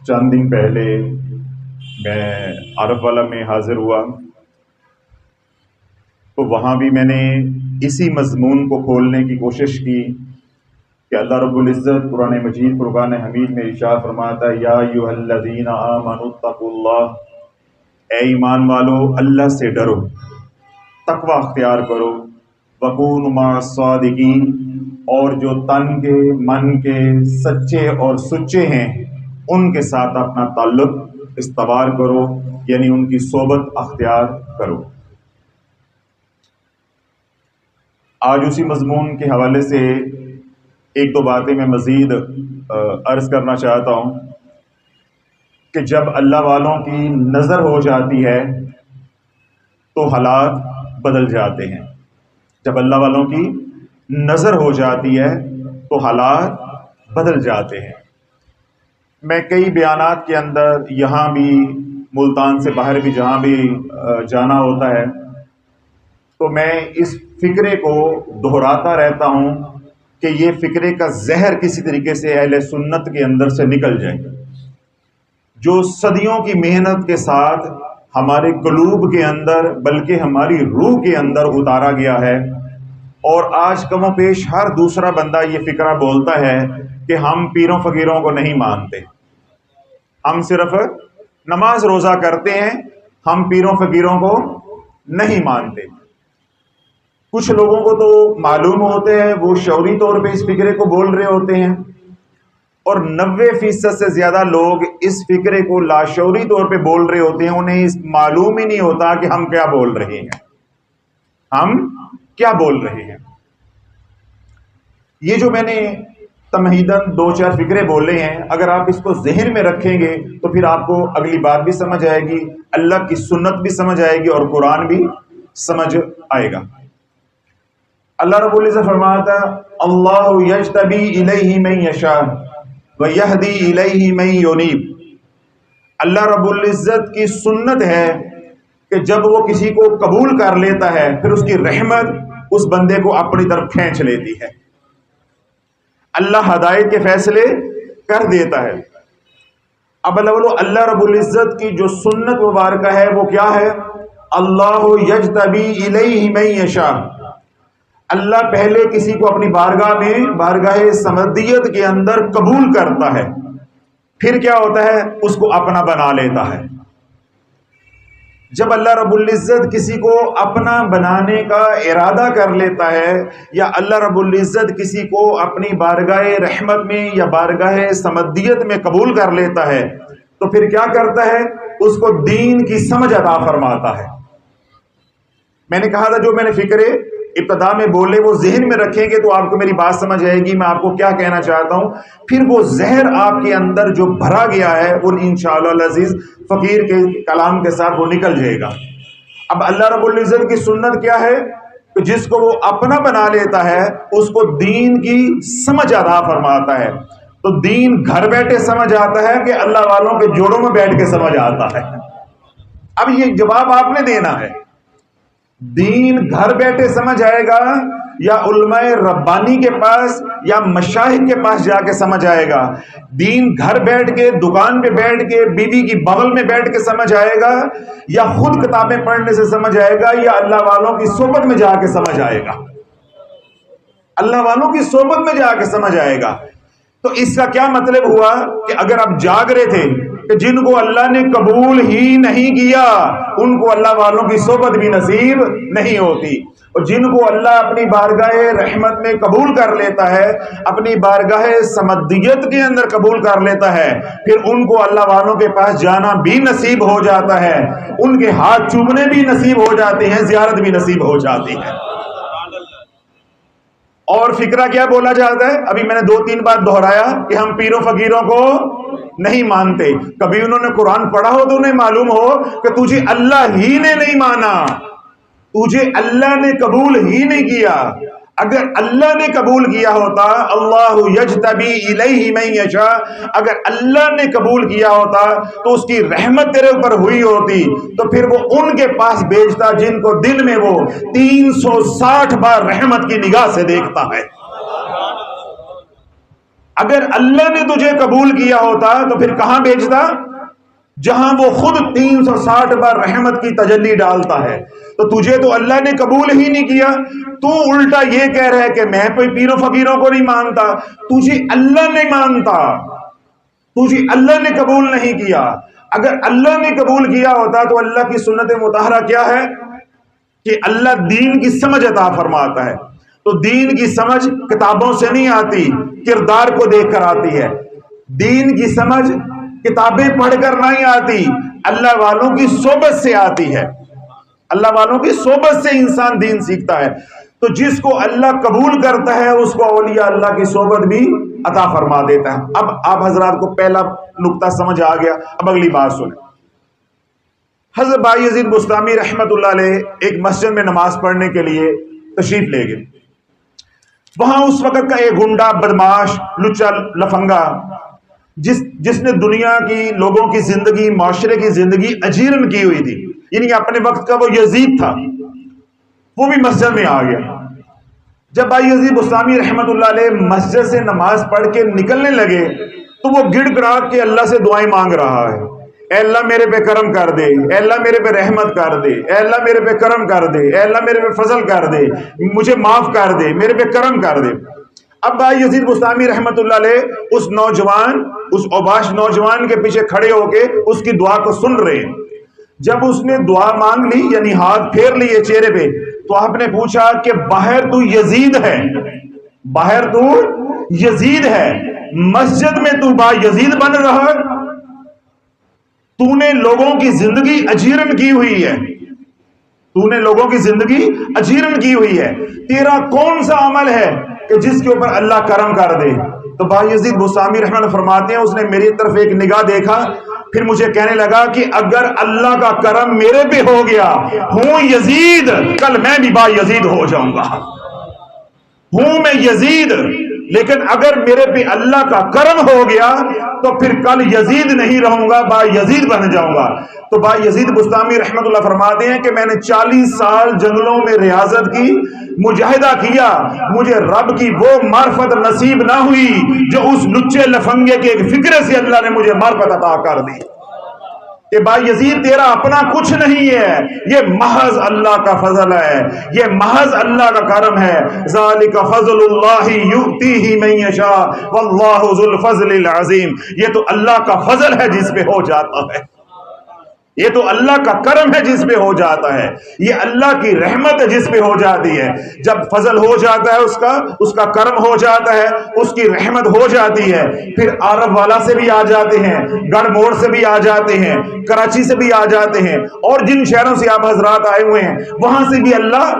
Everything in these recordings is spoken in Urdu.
چند دن پہلے میں عرب والا میں حاضر ہوا، تو وہاں بھی میں نے اسی مضمون کو کھولنے کی کوشش کی کہ اللہ رب العزت قرآن مجید فرقان حمید میں ارشاد فرماتا ہے یا ایھا الذین آمنوا اتقوا اللہ، اے ایمان والو اللہ سے ڈرو، تقوی اختیار کرو، وکونوا مع الصادقین، اور جو تن کے من کے سچے اور سچے ہیں ان کے ساتھ اپنا تعلق استوار کرو، یعنی ان کی صحبت اختیار کرو۔ آج اسی مضمون کے حوالے سے ایک دو باتیں میں مزید عرض کرنا چاہتا ہوں کہ جب اللہ والوں کی نظر ہو جاتی ہے تو حالات بدل جاتے ہیں۔ جب اللہ والوں کی نظر ہو جاتی ہے تو حالات بدل جاتے ہیں۔ میں کئی بیانات کے اندر یہاں بھی ملتان سے باہر بھی جہاں بھی جانا ہوتا ہے تو میں اس فکرے کو دہراتا رہتا ہوں کہ یہ فکرے کا زہر کسی طریقے سے اہل سنت کے اندر سے نکل جائے، جو صدیوں کی محنت کے ساتھ ہمارے قلوب کے اندر بلکہ ہماری روح کے اندر اتارا گیا ہے، اور آج کم و بیش ہر دوسرا بندہ یہ فکرہ بولتا ہے کہ ہم پیروں فقیروں کو نہیں مانتے، ہم صرف نماز روزہ کرتے ہیں، ہم پیروں فقیروں کو نہیں مانتے۔ کچھ لوگوں کو تو معلوم ہوتے ہیں، وہ شعوری طور پہ اس فکرے کو بول رہے ہوتے ہیں، اور 90% سے زیادہ لوگ اس فکرے کو لاشعوری طور پہ بول رہے ہوتے ہیں، انہیں اس معلوم ہی نہیں ہوتا کہ ہم کیا بول رہے ہیں، ہم کیا بول رہے ہیں۔ یہ جو میں نے تمہیداً 2-4 فکرے بولے ہیں، اگر آپ اس کو ذہن میں رکھیں گے تو پھر آپ کو اگلی بات بھی سمجھ آئے گی، اللہ کی سنت بھی سمجھ آئے گی اور قرآن بھی سمجھ آئے گا۔ اللہ رب العزت فرماتا اللہ یجتبی الیہ من یشاء ویہدی الیہ من ینیب۔ اللہ رب العزت کی سنت ہے کہ جب وہ کسی کو قبول کر لیتا ہے پھر اس کی رحمت اس بندے کو اپنی طرف کھینچ لیتی ہے، اللہ ہدایت کے فیصلے کر دیتا ہے۔ اب اللہ رب العزت کی جو سنت مبارکہ ہے وہ کیا ہے؟ اللہ یجتبی الیہ من یشاء، اللہ پہلے کسی کو اپنی بارگاہ میں بارگاہ سمدیت کے اندر قبول کرتا ہے، پھر کیا ہوتا ہے؟ اس کو اپنا بنا لیتا ہے۔ جب اللہ رب العزت کسی کو اپنا بنانے کا ارادہ کر لیتا ہے، یا اللہ رب العزت کسی کو اپنی بارگاہ رحمت میں یا بارگاہ سمدیت میں قبول کر لیتا ہے تو پھر کیا کرتا ہے؟ اس کو دین کی سمجھ عطا فرماتا ہے۔ میں نے کہا تھا جو میں نے فکرے ابتدا میں بولے وہ ذہن میں رکھیں گے تو آپ کو میری بات سمجھ آئے گی، میں آپ کو کیا کہنا چاہتا ہوں، پھر وہ زہر آپ کے اندر جو بھرا گیا ہے وہ انشاءاللہ العزیز فقیر کے کلام کے ساتھ وہ نکل جائے گا۔ اب اللہ رب العزت کی سنت کیا ہے کہ جس کو وہ اپنا بنا لیتا ہے اس کو دین کی سمجھ عطا فرماتا ہے۔ تو دین گھر بیٹھے سمجھ آتا ہے کہ اللہ والوں کے جوڑوں میں بیٹھ کے سمجھ آتا ہے؟ اب یہ جواب آپ نے دینا ہے۔ دین گھر بیٹھے سمجھ آئے گا یا علماء ربانی کے پاس یا مشائخ کے پاس جا کے سمجھ آئے گا؟ دین گھر بیٹھ کے دکان پہ بیٹھ کے بیوی کی بغل میں بیٹھ کے سمجھ آئے گا، یا خود کتابیں پڑھنے سے سمجھ آئے گا، یا اللہ والوں کی صحبت میں جا کے سمجھ آئے گا؟ اللہ والوں کی صحبت میں جا کے سمجھ آئے گا۔ تو اس کا کیا مطلب ہوا کہ اگر آپ جاگ رہے تھے کہ جن کو اللہ نے قبول ہی نہیں کیا ان کو اللہ والوں کی صحبت بھی نصیب نہیں ہوتی، اور جن کو اللہ اپنی بارگاہ رحمت میں قبول کر لیتا ہے، اپنی بارگاہ سمدیت کے اندر قبول کر لیتا ہے، پھر ان کو اللہ والوں کے پاس جانا بھی نصیب ہو جاتا ہے، ان کے ہاتھ چومنے بھی نصیب ہو جاتے ہیں، زیارت بھی نصیب ہو جاتی ہے۔ اور فکرہ کیا بولا جاتا ہے؟ ابھی میں نے 2-3 بار دہرایا کہ ہم پیروں فقیروں کو نہیں مانتے۔ کبھی انہوں نے قرآن پڑھا ہو تو انہیں معلوم ہو کہ تجھے اللہ ہی نے نہیں مانا، تجھے اللہ نے قبول ہی نہیں کیا۔ اگر اللہ نے قبول کیا ہوتا، اللہ یجتبی الیہ من یشاء، اگر اللہ نے قبول کیا ہوتا تو اس کی رحمت تیرے اوپر ہوئی ہوتی، تو پھر وہ ان کے پاس بھیجتا جن کو دن میں وہ 360 بار رحمت کی نگاہ سے دیکھتا ہے۔ اگر اللہ نے تجھے قبول کیا ہوتا تو پھر کہاں بھیجتا؟ جہاں وہ خود 360 بار رحمت کی تجلی ڈالتا ہے. تو تجھے تو اللہ نے قبول ہی نہیں کیا، تو الٹا یہ کہہ رہا ہے کہ میں کوئی پیروں فقیروں کو نہیں مانتا. تجھے اللہ نہیں مانتا، تجھے اللہ نے قبول نہیں کیا. اگر اللہ نے قبول کیا ہوتا تو اللہ کی سنت مطہرہ کیا ہے کہ اللہ دین کی سمجھ عطا فرماتا ہے. تو دین کی سمجھ کتابوں سے نہیں آتی، کردار کو دیکھ کر آتی ہے. دین کی سمجھ کتابیں پڑھ کر نہیں آتی، اللہ والوں کی صحبت سے آتی ہے. اللہ والوں کی صحبت سے انسان دین سیکھتا ہے. تو جس کو اللہ قبول کرتا ہے اس کو اولیاء اللہ کی صحبت بھی عطا فرما دیتا ہے. اب آپ حضرات کو پہلا نقطہ سمجھ آ گیا. اب اگلی بات سنیں. حضرت بائی یزید بستامی رحمت اللہ علیہ ایک مسجد میں نماز پڑھنے کے لیے تشریف لے گئے. وہاں اس وقت کا ایک گنڈا بدماش لچا لفنگا جس نے دنیا کی لوگوں کی زندگی، معاشرے کی زندگی اجیرن کی ہوئی تھی، یعنی اپنے وقت کا وہ یزید تھا، وہ بھی مسجد میں آ گیا. جب بھائی یزید بستامی رحمت اللہ علیہ مسجد سے نماز پڑھ کے نکلنے لگے تو وہ گڑ گڑا کے اللہ سے دعائیں مانگ رہا ہے. اے اللہ میرے پہ کرم کر دے، اے اللہ میرے پہ رحمت کر دے، اے اللہ میرے پہ کرم کر دے، اے اللہ میرے پہ فضل کر دے، مجھے معاف کر دے، میرے پہ کرم کر دے. اب بھائی یزید بستامی رحمت اللہ علیہ اس نوجوان، اس اوباش نوجوان کے پیچھے کھڑے ہو کے اس کی دعا کو سن رہے ہیں. جب اس نے دعا مانگ لی، یعنی ہاتھ پھیر لیے چہرے پہ، تو آپ نے پوچھا کہ باہر تو یزید ہے، باہر تو یزید ہے، مسجد میں تو با یزید بن رہا ہے، تو نے لوگوں کی زندگی اجیرن کی ہوئی ہے، تو نے لوگوں کی زندگی اجیرن کی ہوئی ہے، تیرا کون سا عمل ہے کہ جس کے اوپر اللہ کرم کر دے؟ تو بھائی یزید بستامی رحمۃ اللہ فرماتے ہیں اس نے میری طرف ایک نگاہ دیکھا، پھر مجھے کہنے لگا کہ اگر اللہ کا کرم میرے پہ ہو گیا، ہوں یزید، کل میں بھی با یزید ہو جاؤں گا. ہوں میں یزید، لیکن اگر میرے پہ اللہ کا کرم ہو گیا تو پھر کل یزید نہیں رہوں گا، با یزید بن جاؤں گا. تو با یزید بستامی رحمت اللہ فرماتے ہیں کہ میں نے 40 سال جنگلوں میں ریاضت کی، مجاہدہ کیا، مجھے رب کی وہ معرفت نصیب نہ ہوئی جو اس لچے لفنگے کے ایک فکرے سے اللہ نے مجھے معرفت عطا کر دی. کہ بھائی یزید تیرا اپنا کچھ نہیں ہے، یہ محض اللہ کا فضل ہے، یہ محض اللہ کا کرم ہے. ذالک فضل اللہ یؤتیہ من یشاء واللہ ذو الفضل العظیم. یہ تو اللہ کا فضل ہے جس پہ ہو جاتا ہے، یہ تو اللہ کا کرم ہے جس پہ ہو جاتا ہے، یہ اللہ کی رحمت ہے جس پہ ہو جاتی ہے. جب فضل ہو جاتا ہے اس کا کرم ہو جاتا ہے، اس کی رحمت ہو جاتی ہے، پھر عرب والا سے بھی آ جاتے ہیں، گڑھ موڑ سے بھی آ جاتے ہیں، کراچی سے بھی آ جاتے ہیں، اور جن شہروں سے آپ حضرات آئے ہوئے ہیں وہاں سے بھی اللہ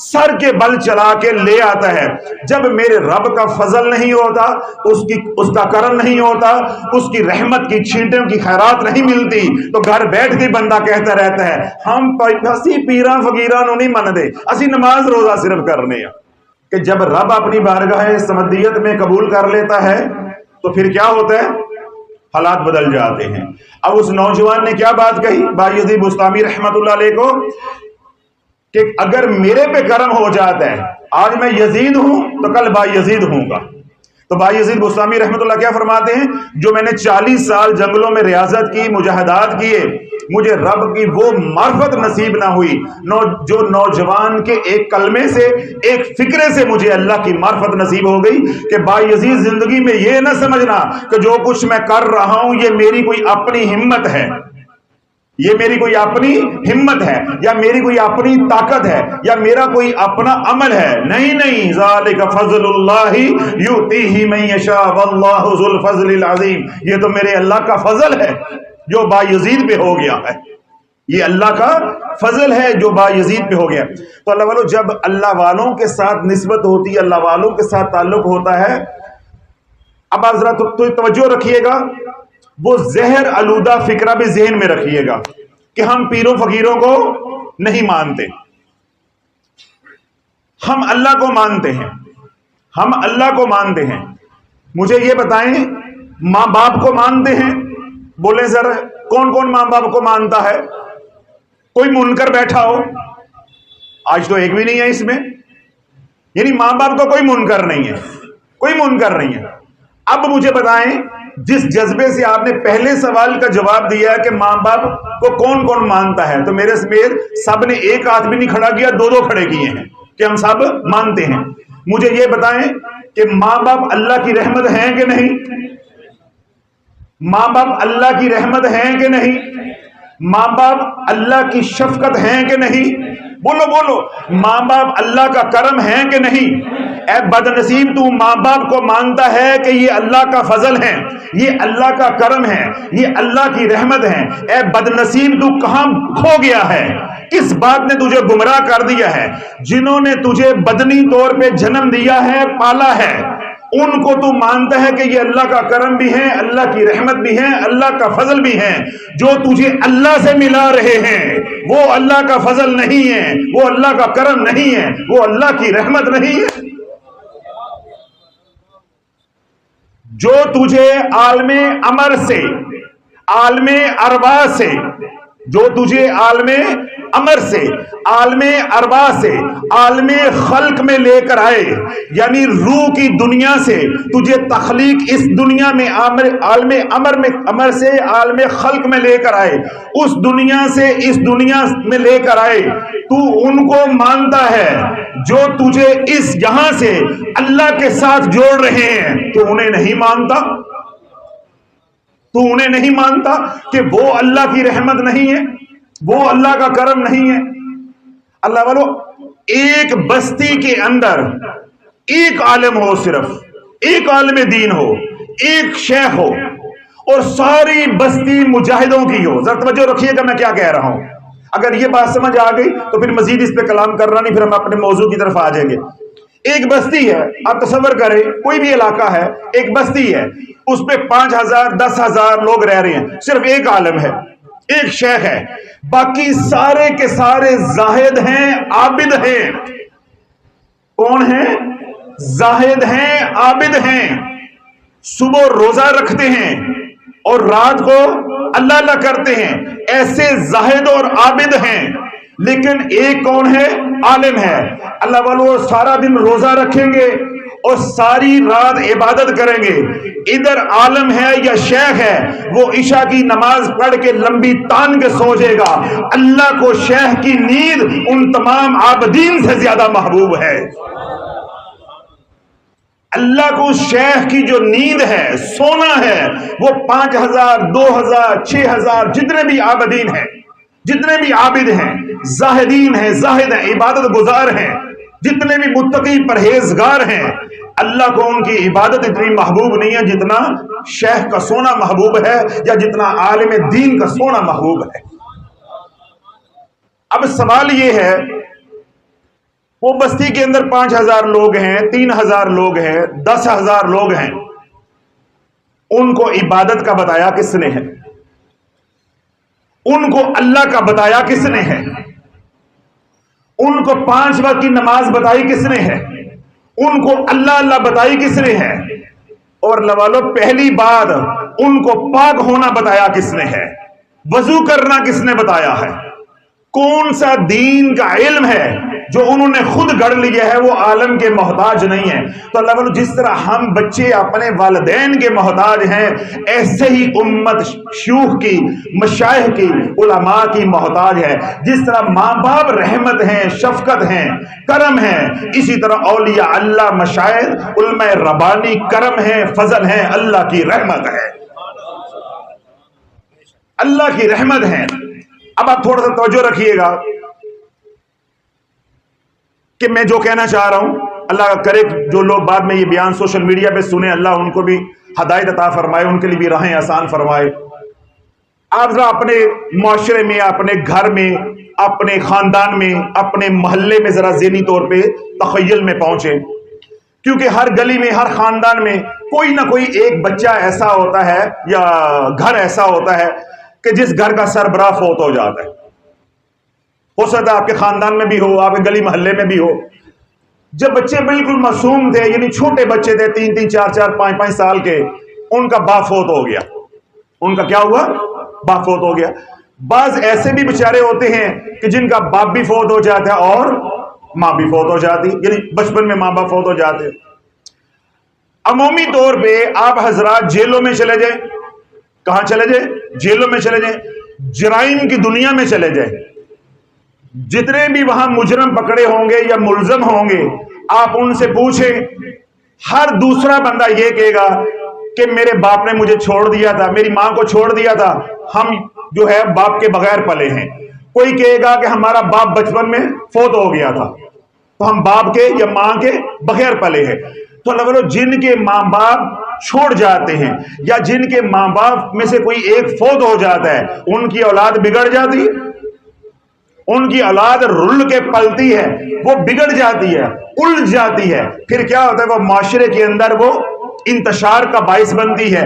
سر کے بل چلا کے لے آتا ہے. جب میرے رب کا فضل نہیں ہوتا، اس کا کرم نہیں ہوتا، اس کی رحمت کی چھینٹوں کی خیرات نہیں ملتی، تو گھر بیٹھ کے بندہ کہتا رہتا ہے ہم اسی پیراں فقیراں نو نہیں من دے، اسی نماز روزہ صرف کرنے ہیں. کہ جب رب اپنی بارگاہ سمدیت میں قبول کر لیتا ہے تو پھر کیا ہوتا ہے؟ حالات بدل جاتے ہیں. اب اس نوجوان نے کیا بات کہی بھائی یزید بستامی رحمت اللہ علیہ کو کہ اگر میرے پہ کرم ہو جاتا ہے، آج میں یزید ہوں تو کل با یزید ہوں گا. تو بھائی یزید بستامی رحمت اللہ کیا فرماتے ہیں؟ جو میں نے 40 سال جنگلوں میں ریاضت کی، مجاہدات کیے، مجھے رب کی وہ معرفت نصیب نہ ہوئی جو نوجوان کے ایک کلمے سے، ایک فکرے سے مجھے اللہ کی معرفت نصیب ہو گئی. کہ بھائی یزید زندگی میں یہ نہ سمجھنا کہ جو کچھ میں کر رہا ہوں یہ میری کوئی اپنی ہمت ہے، یہ میری کوئی اپنی ہمت ہے، یا میری کوئی اپنی طاقت ہے، یا میرا کوئی اپنا عمل ہے. نہیں، ذالک فضل اللہ یؤتیہ من یشاء واللہ ذو الفضل العظیم. یہ تو میرے اللہ کا فضل ہے جو با یزید پہ ہو گیا ہے، یہ اللہ کا فضل ہے جو با یزید پہ ہو گیا. تو اللہ والوں، جب اللہ والوں کے ساتھ نسبت ہوتی ہے، اللہ والوں کے ساتھ تعلق ہوتا ہے، اب آپ ذرا توجہ رکھیے گا، وہ زہر آلودہ فکرہ بھی ذہن میں رکھیے گا کہ ہم پیروں فقیروں کو نہیں مانتے، ہم اللہ کو مانتے ہیں، ہم اللہ کو مانتے ہیں. مجھے یہ بتائیں، ماں باپ کو مانتے ہیں؟ بولیں ذرا، کون کون ماں باپ کو مانتا ہے؟ کوئی منکر بیٹھا ہو؟ آج تو ایک بھی نہیں ہے اس میں. یعنی ماں باپ کا کوئی منکر نہیں ہے، کوئی منکر نہیں ہے. اب مجھے بتائیں، جس جذبے سے آپ نے پہلے سوال کا جواب دیا ہے کہ ماں باپ کو کون کون مانتا ہے، تو میرے سمیت سب نے ایک ہاتھ بھی نہیں کھڑا کیا، دو دو کھڑے کیے ہیں کہ ہم سب مانتے ہیں۔ مجھے یہ بتائیں کہ ماں باپ اللہ کی رحمت ہیں کہ نہیں؟ ماں باپ اللہ کی رحمت ہیں کہ نہیں؟ ماں باپ اللہ کی شفقت ہیں کہ نہیں؟ بولو بولو، ماں باپ اللہ کا کرم ہیں کہ نہیں؟ اے بد نصیب، تو ماں باپ کو مانتا ہے کہ یہ اللہ کا فضل ہے، یہ اللہ کا کرم ہے، یہ اللہ کی رحمت ہے، اے بد نصیب تو کہاں کھو گیا ہے؟ کس بات نے تجھے گمراہ کر دیا ہے؟ جنہوں نے تجھے بدنی طور پہ جنم دیا ہے، پالا ہے، ان کو تو مانتا ہے کہ یہ اللہ کا کرم بھی ہے، اللہ کی رحمت بھی ہے، اللہ کا فضل بھی ہے۔ جو تجھے اللہ سے ملا رہے ہیں وہ اللہ کا فضل نہیں ہے، وہ اللہ کا کرم نہیں ہے، وہ اللہ کی رحمت نہیں ہے۔ جو تجھے عالم امر سے، عالم ارواح سے، جو تجھے عالم امر سے، عالم ارواح سے، عالم خلق میں لے کر آئے، یعنی روح کی دنیا سے تجھے تخلیق اس دنیا میں عالم امر سے عالم خلق میں لے کر آئے، اس دنیا سے اس دنیا میں لے کر آئے، تو ان کو مانتا ہے جو تجھے اس یہاں سے اللہ کے ساتھ جوڑ رہے ہیں، تو انہیں نہیں مانتا؟ تو انہیں نہیں مانتا کہ وہ اللہ کی رحمت نہیں ہے، وہ اللہ کا کرم نہیں ہے؟ اللہ والو، ایک بستی کے اندر ایک عالم ہو، صرف ایک عالم دین ہو، ایک شیخ ہو، اور ساری بستی مجاہدوں کی ہو۔ ذرا توجہ رکھیے گا میں کیا کہہ رہا ہوں۔ اگر یہ بات سمجھ آ گئی تو پھر مزید اس پہ کلام کرنا نہیں، پھر ہم اپنے موضوع کی طرف آ جائیں گے۔ ایک بستی ہے، آپ تصور کریں کوئی بھی علاقہ ہے، ایک بستی ہے، اس پہ 5,000 10,000 لوگ رہ رہے ہیں، صرف ایک عالم ہے، ایک شیخ ہے، باقی سارے کے سارے زاہد ہیں، عابد ہیں۔ کون ہیں؟ زاہد ہیں، عابد ہیں، صبح روزہ رکھتے ہیں اور رات کو اللہ اللہ کرتے ہیں، ایسے زاہد اور عابد ہیں۔ لیکن ایک کون ہے؟ عالم ہے۔ اللہ والو سارا دن روزہ رکھیں گے اور ساری رات عبادت کریں گے، ادھر عالم ہے یا شیخ ہے، وہ عشاء کی نماز پڑھ کے لمبی تان کے سو جائے گا۔ اللہ کو شیخ کی نیند ان تمام عابدین سے زیادہ محبوب ہے۔ اللہ کو شیخ کی جو نیند ہے، سونا ہے، وہ 5,000 2,000 6,000 جتنے بھی عابدین ہیں، جتنے بھی عابد ہیں، زاہدین ہیں، زاہد ہیں، عبادت گزار ہیں، جتنے بھی متقی پرہیزگار ہیں، اللہ کو ان کی عبادت اتنی محبوب نہیں ہے جتنا شیخ کا سونا محبوب ہے، یا جتنا عالم دین کا سونا محبوب ہے۔ اب سوال یہ ہے، وہ بستی کے اندر 5,000 لوگ ہیں، 3,000 لوگ ہیں، 10,000 لوگ ہیں، ان کو عبادت کا بتایا کس نے ہے؟ ان کو اللہ کا بتایا کس نے ہے؟ ان کو 5 وقت کی نماز بتائی کس نے ہے؟ ان کو اللہ اللہ بتائی کس نے ہے؟ اور لوالو پہلی بات، ان کو پاک ہونا بتایا کس نے ہے؟ وضو کرنا کس نے بتایا ہے؟ کون سا دین کا علم ہے جو انہوں نے خود گڑھ لیا ہے؟ وہ عالم کے محتاج نہیں ہے۔ تو اللہ والو، جس طرح ہم بچے اپنے والدین کے محتاج ہیں، ایسے ہی امت شیوخ کی، مشائخ کی، علماء کی محتاج ہے۔ جس طرح ماں باپ رحمت ہیں، شفقت ہیں، کرم ہیں، اسی طرح اولیاء اللہ، مشائخ، علماء ربانی کرم ہیں، فضل ہیں، اللہ کی رحمت ہے، اللہ کی رحمت ہے۔ اب آپ تھوڑا سا توجہ رکھیے گا کہ میں جو کہنا چاہ رہا ہوں، اللہ کرے جو لوگ بعد میں یہ بیان سوشل میڈیا پہ سنیں، اللہ ان کو بھی ہدایت عطا فرمائے، ان کے لیے بھی راہیں آسان فرمائے۔ آپ ذرا اپنے معاشرے میں، اپنے گھر میں، اپنے خاندان میں، اپنے محلے میں ذرا ذہنی طور پہ تخیل میں پہنچے، کیونکہ ہر گلی میں، ہر خاندان میں کوئی نہ کوئی ایک بچہ ایسا ہوتا ہے یا گھر ایسا ہوتا ہے کہ جس گھر کا سربراہ فوت ہو جاتا ہے۔ ہو سکتا ہے آپ کے خاندان میں بھی ہو، آپ کے گلی محلے میں بھی ہو۔ جب بچے بالکل معصوم تھے، یعنی چھوٹے بچے تھے، 3 4 4 5 سال کے، ان کا باپ فوت ہو گیا۔ ان کا کیا ہوا؟ باپ فوت ہو گیا۔ بعض ایسے بھی بیچارے ہوتے ہیں کہ جن کا باپ بھی فوت ہو جاتا ہے اور ماں بھی فوت ہو جاتی، یعنی بچپن میں ماں باپ فوت ہو جاتے۔ عمومی طور پہ آپ حضرات جیلوں میں چلے جائیں، کہاں چلے جائیں؟ جیلوں میں چلے جائیں، جرائم کی دنیا میں چلے جائیں، جتنے بھی وہاں مجرم پکڑے ہوں گے یا ملزم ہوں گے، آپ ان سے پوچھیں، ہر دوسرا بندہ یہ کہے گا کہ میرے باپ نے مجھے چھوڑ دیا تھا، میری ماں کو چھوڑ دیا تھا، ہم جو ہے باپ کے بغیر پلے ہیں۔ کوئی کہے گا کہ ہمارا باپ بچپن میں فوت ہو گیا تھا، تو ہم باپ کے یا ماں کے بغیر پلے ہیں۔ تو اللہ بولو جن کے ماں باپ چھوڑ جاتے ہیں یا جن کے ماں باپ میں سے کوئی ایک فوت ہو جاتا ہے، ان کی اولاد بگڑ جاتی ہے، ان کی اولاد رل کے پلتی ہے، وہ بگڑ جاتی ہے، الجھ جاتی ہے، پھر کیا ہوتا ہے وہ معاشرے کے اندر وہ انتشار کا باعث بنتی ہے۔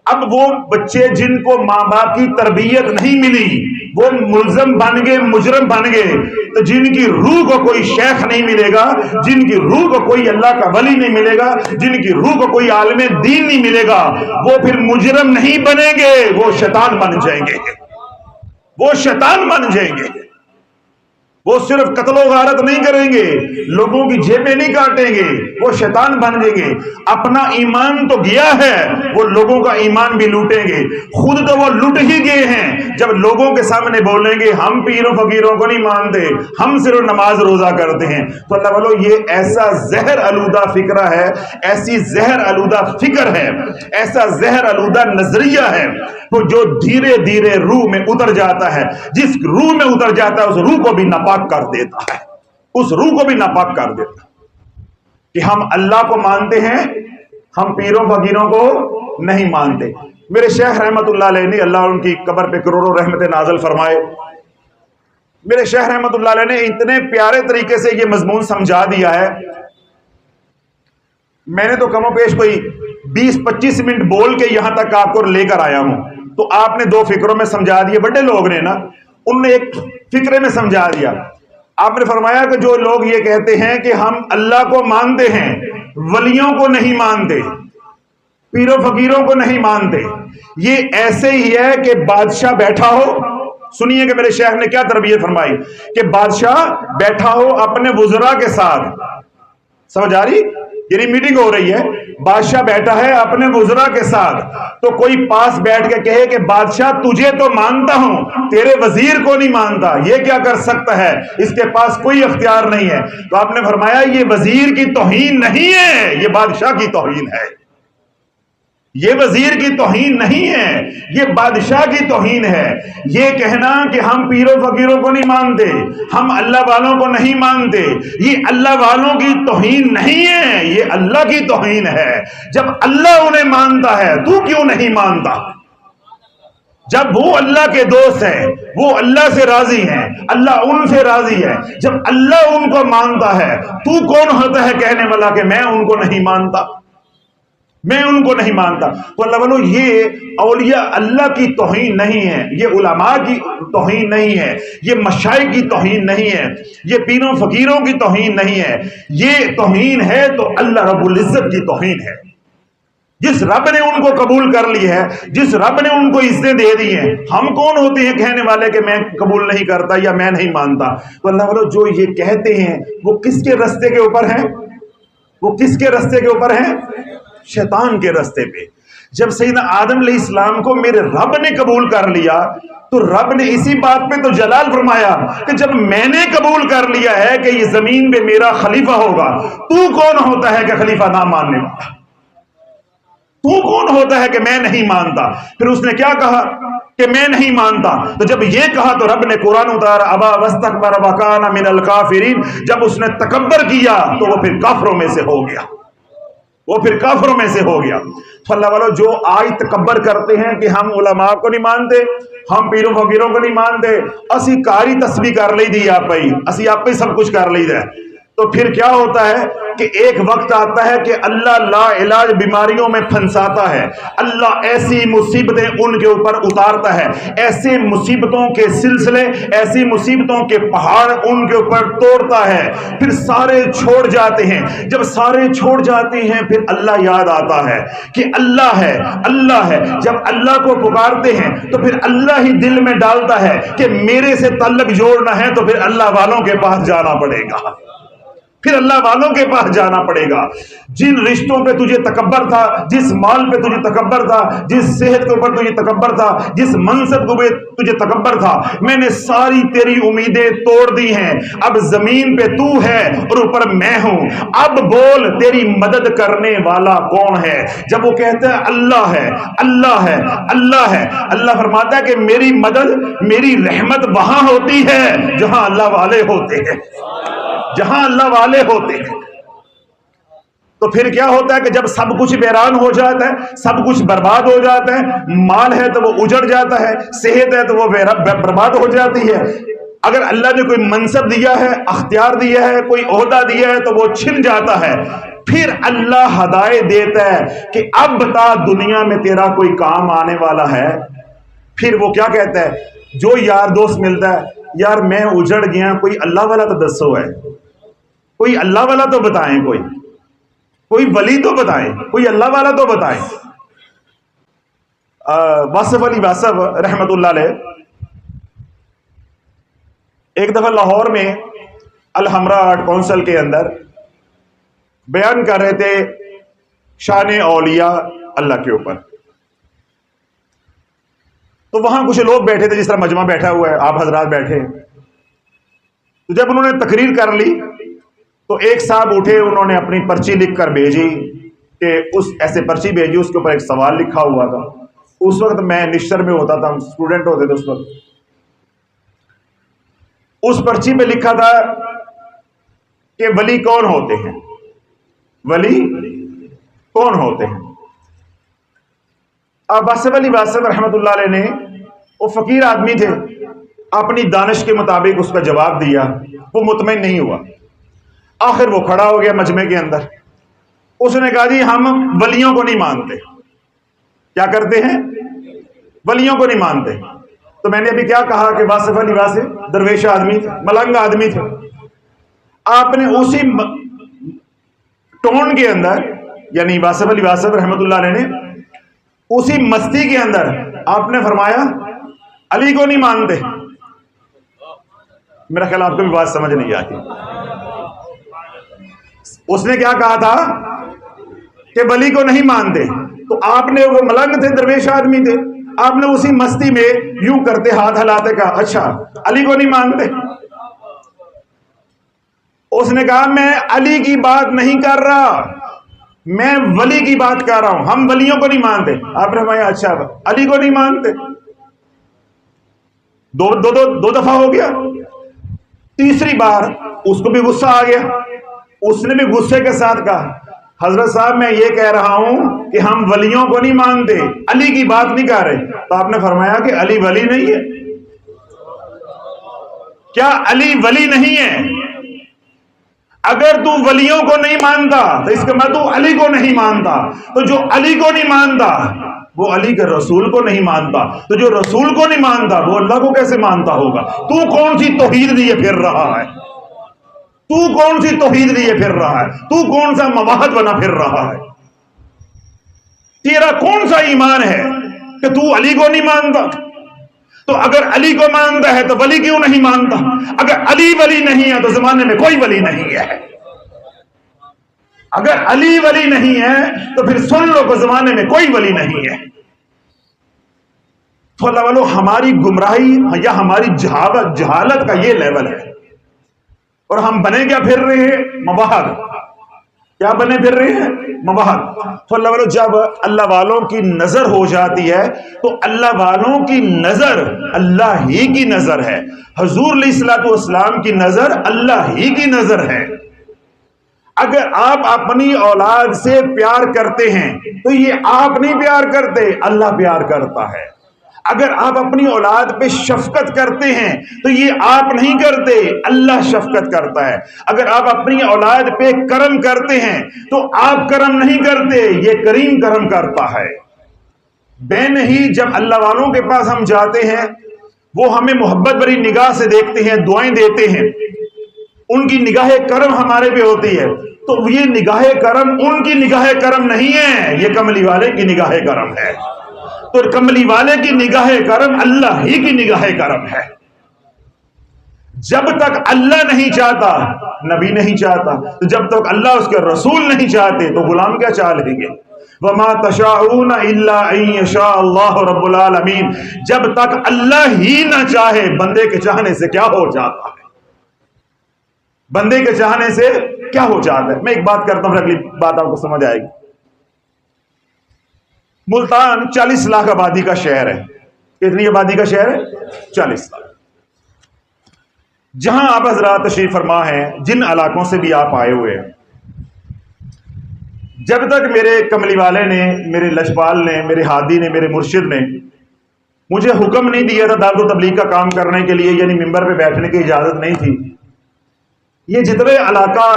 اب وہ بچے جن کو ماں باپ کی تربیت نہیں ملی، وہ ملزم بن گئے، مجرم بن گئے، تو جن کی روح کو کوئی شیخ نہیں ملے گا، جن کی روح کو کوئی اللہ کا ولی نہیں ملے گا، جن کی روح کو کوئی عالم دین نہیں ملے گا، وہ پھر مجرم نہیں بنیں گے، وہ شیطان بن جائیں گے، وہ شیطان بن جائیں گے۔ وہ صرف قتل و غارت نہیں کریں گے، لوگوں کی جیبیں نہیں کاٹیں گے، وہ شیطان بن جائیں گے۔ اپنا ایمان تو گیا ہے، وہ لوگوں کا ایمان بھی لوٹیں گے، خود تو وہ لٹ ہی گئے ہیں۔ جب لوگوں کے سامنے بولیں گے ہم پیروں فقیروں کو نہیں مانتے، ہم صرف نماز روزہ کرتے ہیں، تو اللہ والو یہ ایسا زہر آلودہ فکرہ ہے، ایسی زہر آلودہ فکر ہے، ایسا زہر آلودہ نظریہ ہے، تو جو دھیرے دھیرے روح میں اتر جاتا ہے، جس روح میں اتر جاتا ہے اس روح کو بھی ناپاک کر دیتا ہے، اس روح کو بھی ناپاک کر دیتا ہے۔ کہ ہم اللہ کو مانتے ہیں، ہم پیروں فقیروں کو نہیں مانتے۔ میرے شیخ رحمت اللہ علیہ نے، اللہ ان کی قبر پہ کروڑوں رحمت نازل فرمائے، میرے شیخ رحمت اللہ علیہ نے اتنے پیارے طریقے سے یہ مضمون سمجھا دیا ہے، میں نے تو کم و بیش کوئی 20-25 منٹ بول کے یہاں تک آپ کو لے کر آیا ہوں، تو آپ نے 2 فکروں میں سمجھا دیا، بڑے لوگ نے نا، ان نے ایک فکرے میں سمجھا دیا۔ آپ نے فرمایا کہ جو لوگ یہ کہتے ہیں کہ ہم اللہ کو مانتے ہیں، ولیوں کو نہیں مانتے، پیروں فقیروں کو نہیں مانتے، یہ ایسے ہی ہے کہ بادشاہ بیٹھا ہو، سنیے کہ میرے شیخ نے کیا تربیت فرمائی، کہ بادشاہ بیٹھا ہو اپنے وزراء کے ساتھ، سمجھ آ رہی؟ یعنی میٹنگ ہو رہی ہے، بادشاہ بیٹھا ہے اپنے وزراء کے ساتھ، تو کوئی پاس بیٹھ کے کہے کہ بادشاہ تجھے تو مانتا ہوں، تیرے وزیر کو نہیں مانتا، یہ کیا کر سکتا ہے، اس کے پاس کوئی اختیار نہیں ہے۔ تو آپ نے فرمایا یہ وزیر کی توہین نہیں ہے، یہ بادشاہ کی توہین ہے، یہ وزیر کی توہین نہیں ہے، یہ بادشاہ کی توہین ہے۔ یہ کہنا کہ ہم پیروں فقیروں کو نہیں مانتے، ہم اللہ والوں کو نہیں مانتے، یہ اللہ والوں کی توہین نہیں ہے، یہ اللہ کی توہین ہے۔ جب اللہ انہیں مانتا ہے تو کیوں نہیں مانتا؟ جب وہ اللہ کے دوست ہیں، وہ اللہ سے راضی ہیں، اللہ ان سے راضی ہے، جب اللہ ان کو مانتا ہے تو کون ہوتا ہے کہنے والا کہ میں ان کو نہیں مانتا، میں ان کو نہیں مانتا؟ تو اللہ والو یہ اولیاء اللہ کی توہین نہیں ہے، یہ علماء کی توہین نہیں ہے، یہ مشائخ کی توہین نہیں ہے، یہ پیروں فقیروں کی توہین نہیں ہے، یہ توہین ہے تو اللہ رب العزت کی توہین ہے۔ جس رب نے ان کو قبول کر لی ہے، جس رب نے ان کو عزتیں دے دی ہیں، ہم کون ہوتے ہیں کہنے والے کہ میں قبول نہیں کرتا یا میں نہیں مانتا؟ تو اللہ والو جو یہ کہتے ہیں وہ کس کے رستے کے اوپر ہیں؟ وہ کس کے رستے کے اوپر ہیں؟ شیطان کے رستے پہ۔ جب سیدنا آدم علیہ السلام کو میرے رب نے قبول کر لیا تو رب نے اسی بات پہ تو جلال فرمایا کہ جب میں نے قبول کر لیا ہے کہ یہ زمین پہ میرا خلیفہ ہوگا، تو کون ہوتا ہے کہ خلیفہ نہ ماننے والا؟ تو کون ہوتا ہے کہ میں نہیں مانتا؟ پھر اس نے کیا کہا کہ میں نہیں مانتا، تو جب یہ کہا تو رب نے قرآن اتارا، ابا واستکبر وکان من الکافرین، جب اس نے تکبر کیا تو وہ پھر کافروں میں سے ہو گیا، وہ پھر کافروں میں سے ہو گیا۔ تو اللہ والو جو آج تکبر کرتے ہیں کہ ہم علماء کو نہیں مانتے، ہم پیروں فقیروں کو نہیں مانتے، اسی کاری تسبیح کر لی دی آپ ہی، اسی آپ ہی سب کچھ کر لی ہے، تو پھر کیا ہوتا ہے کہ ایک وقت آتا ہے کہ اللہ لا علاج بیماریوں میں پھنساتا ہے، اللہ ایسی مصیبتیں ان کے اوپر اتارتا ہے، ایسے مصیبتوں کے سلسلے، ایسی مصیبتوں کے پہاڑ ان کے اوپر توڑتا ہے، پھر سارے چھوڑ جاتے ہیں۔ جب سارے چھوڑ جاتے ہیں پھر اللہ یاد آتا ہے کہ اللہ ہے، اللہ ہے۔ جب اللہ کو پکارتے ہیں تو پھر اللہ ہی دل میں ڈالتا ہے کہ میرے سے تعلق جوڑنا ہے تو پھر اللہ والوں کے پاس جانا پڑے گا، پھر اللہ والوں کے پاس جانا پڑے گا. جن رشتوں پہ تجھے تکبر تھا، جس مال پہ تجھے تکبر تھا، جس صحت کے اوپر تجھے تکبر تھا، جس منصب کے اوپر تجھے تکبر تھا، میں نے ساری تیری امیدیں توڑ دی ہیں. اب زمین پہ تو ہے اور اوپر میں ہوں. اب بول تیری مدد کرنے والا کون ہے؟ جب وہ کہتا ہے اللہ ہے، اللہ ہے، اللہ ہے، اللہ فرماتا ہے کہ میری مدد، میری رحمت وہاں ہوتی ہے جہاں اللہ والے ہوتے ہیں، جہاں اللہ والے ہوتے ہیں. تو پھر کیا ہوتا ہے کہ جب سب کچھ ویران ہو جاتا ہے، سب کچھ برباد ہو جاتا ہے، مال ہے تو وہ اجڑ جاتا ہے، صحت ہے تو وہ برباد ہو جاتی ہے. اگر اللہ نے کوئی منصب دیا ہے، اختیار دیا ہے، کوئی عہدہ دیا ہے تو وہ چھن جاتا ہے. پھر اللہ ہدایت دیتا ہے کہ اب بتا دنیا میں تیرا کوئی کام آنے والا ہے. پھر وہ کیا کہتا ہے؟ جو یار دوست ملتا ہے، یار میں اجڑ گیا، کوئی اللہ والا تو دسو ہے، کوئی اللہ والا تو بتائیں، کوئی ولی تو بتائیں، کوئی اللہ والا تو بتائیں. واصف علی واصف رحمت اللہ علیہ ایک دفعہ لاہور میں الحمرا آرٹ کونسل کے اندر بیان کر رہے تھے شان اولیاء اللہ کے اوپر. تو وہاں کچھ لوگ بیٹھے تھے، جس طرح مجمع بیٹھا ہوا ہے، آپ حضرات بیٹھے. تو جب انہوں نے تقریر کر لی تو ایک صاحب اٹھے، انہوں نے اپنی پرچی لکھ کر بھیجی کہ ایسے پرچی بھیجی، اس کے اوپر ایک سوال لکھا ہوا تھا. اس وقت میں نشتر میں ہوتا تھا، ہم اسٹوڈنٹ ہوتے تھے اس وقت. اس پرچی پہ لکھا تھا کہ ولی کون ہوتے ہیں، ولی کون ہوتے ہیں. واصف علی واصف رحمت اللہ علیہ نے، وہ فقیر آدمی تھے، اپنی دانش کے مطابق اس کا جواب دیا. وہ مطمئن نہیں ہوا. آخر وہ کھڑا ہو گیا مجمع کے اندر. اس نے کہا جی ہم ولیوں کو نہیں مانتے. کیا کرتے ہیں؟ ولیوں کو نہیں مانتے. تو میں نے ابھی کیا کہا کہ واصف علی واصف درویش آدمی تھے، ملنگ آدمی تھے. آپ نے اسی ٹون کے اندر، یعنی واصف علی واصف رحمت اللہ علیہ نے اسی مستی کے اندر آپ نے فرمایا علی کو نہیں مانتے. میرا خیال آپ کو بھی بات سمجھ نہیں آتی. اس نے کیا کہا تھا کہ ولی کو نہیں مانتے. تو آپ نے، وہ ملنگ تھے، درویش آدمی تھے، آپ نے اسی مستی میں یوں کرتے ہاتھ ہلاتے کہا اچھا علی کو نہیں مانتے. اس نے کہا میں علی کی بات نہیں کر رہا، میں ولی کی بات کر رہا ہوں، ہم ولیوں کو نہیں مانتے. آپ نے فرمایا اچھا علی کو نہیں مانتے. دو دفعہ ہو گیا. تیسری بار اس کو بھی غصہ آ گیا. اس نے بھی غصے کے ساتھ کہا حضرت صاحب میں یہ کہہ رہا ہوں کہ ہم ولیوں کو نہیں مانتے، علی کی بات نہیں کر رہے. تو آپ نے فرمایا کہ علی ولی نہیں ہے. کیا علی ولی نہیں ہے؟ اگر تو ولیوں کو نہیں مانتا تو اس کا مطلب تو علی کو نہیں مانتا. تو جو علی کو نہیں مانتا وہ علی کے رسول کو نہیں مانتا. تو جو رسول کو نہیں مانتا وہ اللہ کو کیسے مانتا ہوگا؟ تو کون سی توحید لیے پھر رہا ہے؟ تو کون سی توحید لیے پھر رہا ہے؟ تو کون سا موحد بنا پھر رہا ہے؟ تیرا کون سا ایمان ہے کہ تو علی کو نہیں مانتا؟ تو اگر علی کو مانتا ہے تو ولی کیوں نہیں مانتا؟ اگر علی ولی نہیں ہے تو زمانے میں کوئی ولی نہیں ہے. اگر علی ولی نہیں ہے تو پھر سن لو کہ زمانے میں کوئی ولی نہیں ہے. تو اللہ والو ہماری گمراہی یا ہماری جہالت کا یہ لیول ہے. اور ہم بنے کیا پھر رہے ہیں؟ مباحد. کیا بنے پھر رہے ہیں؟ مباحد. تو اللہ والو جب اللہ والوں کی نظر ہو جاتی ہے تو اللہ والوں کی نظر اللہ ہی کی نظر ہے. حضور علیہ الصلوۃ والسلام کی نظر اللہ ہی کی نظر ہے. اگر آپ اپنی اولاد سے پیار کرتے ہیں تو یہ آپ نہیں پیار کرتے، اللہ پیار کرتا ہے. اگر آپ اپنی اولاد پہ شفقت کرتے ہیں تو یہ آپ نہیں کرتے، اللہ شفقت کرتا ہے. اگر آپ اپنی اولاد پہ کرم کرتے ہیں تو آپ کرم نہیں کرتے، یہ کریم کرم کرتا ہے. بے نہیں جب اللہ والوں کے پاس ہم جاتے ہیں وہ ہمیں محبت بھری نگاہ سے دیکھتے ہیں، دعائیں دیتے ہیں، ان کی نگاہ کرم ہمارے پہ ہوتی ہے. تو یہ نگاہ کرم ان کی نگاہ کرم نہیں ہے، یہ کملی والے کی نگاہ کرم ہے. تو کملی والے کی نگاہ کرم اللہ ہی کی نگاہ کرم ہے. جب تک اللہ نہیں چاہتا نبی نہیں چاہتا، تو جب تک اللہ اس کے رسول نہیں چاہتے تو غلام کیا چاہ لیں گے؟ وَمَا تَشَاءُونَ إِلَّا أَن يَشَاءَ اللَّهُ رَبُّ الْعَالَمِينَ، جب تک اللہ ہی نہ چاہے بندے کے چاہنے سے کیا ہو جاتا ہے؟ بندے کے چاہنے سے کیا ہو جاتا ہے؟ میں ایک بات کرتا ہوں، اگلی بات آپ کو سمجھ آئے گی۔ ملتان 40 لاکھ آبادی کا شہر ہے۔ کتنی آبادی کا شہر ہے؟ 40 لاکھ۔ جہاں آپ حضرات تشریف فرما ہیں، جن علاقوں سے بھی آپ آئے ہوئے ہیں، جب تک میرے کملی والے نے، میرے لجپال نے، میرے ہادی نے، میرے مرشد نے مجھے حکم نہیں دیا تھا دعوت و تبلیغ کا کام کرنے کے لیے، یعنی ممبر پہ بیٹھنے کی اجازت نہیں تھی، یہ جتنے علاقہ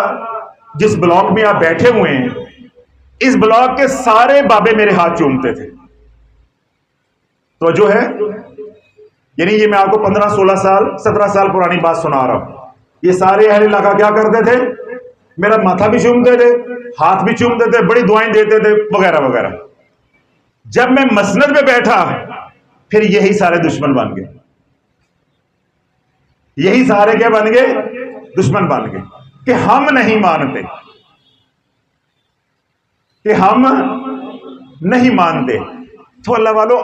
جس بلاک میں آپ بیٹھے ہوئے ہیں، اس بلاک کے سارے بابے میرے ہاتھ چومتے تھے۔ توجہ ہے؟ یعنی یہ میں آپ کو 15 16 سال 17 سال پرانی بات سنا رہا ہوں۔ یہ سارے اہل علاقہ کیا کرتے تھے؟ میرا ماتھا بھی چومتے تھے، ہاتھ بھی چومتے تھے، بڑی دعائیں دیتے تھے وغیرہ وغیرہ۔ جب میں مسند پہ بیٹھا پھر یہی سارے دشمن بن گئے، یہی سارے کیا بن گئے؟ دشمن بن گئے کہ ہم نہیں مانتے، کہ ہم نہیں مانتے۔ تو اللہ والو،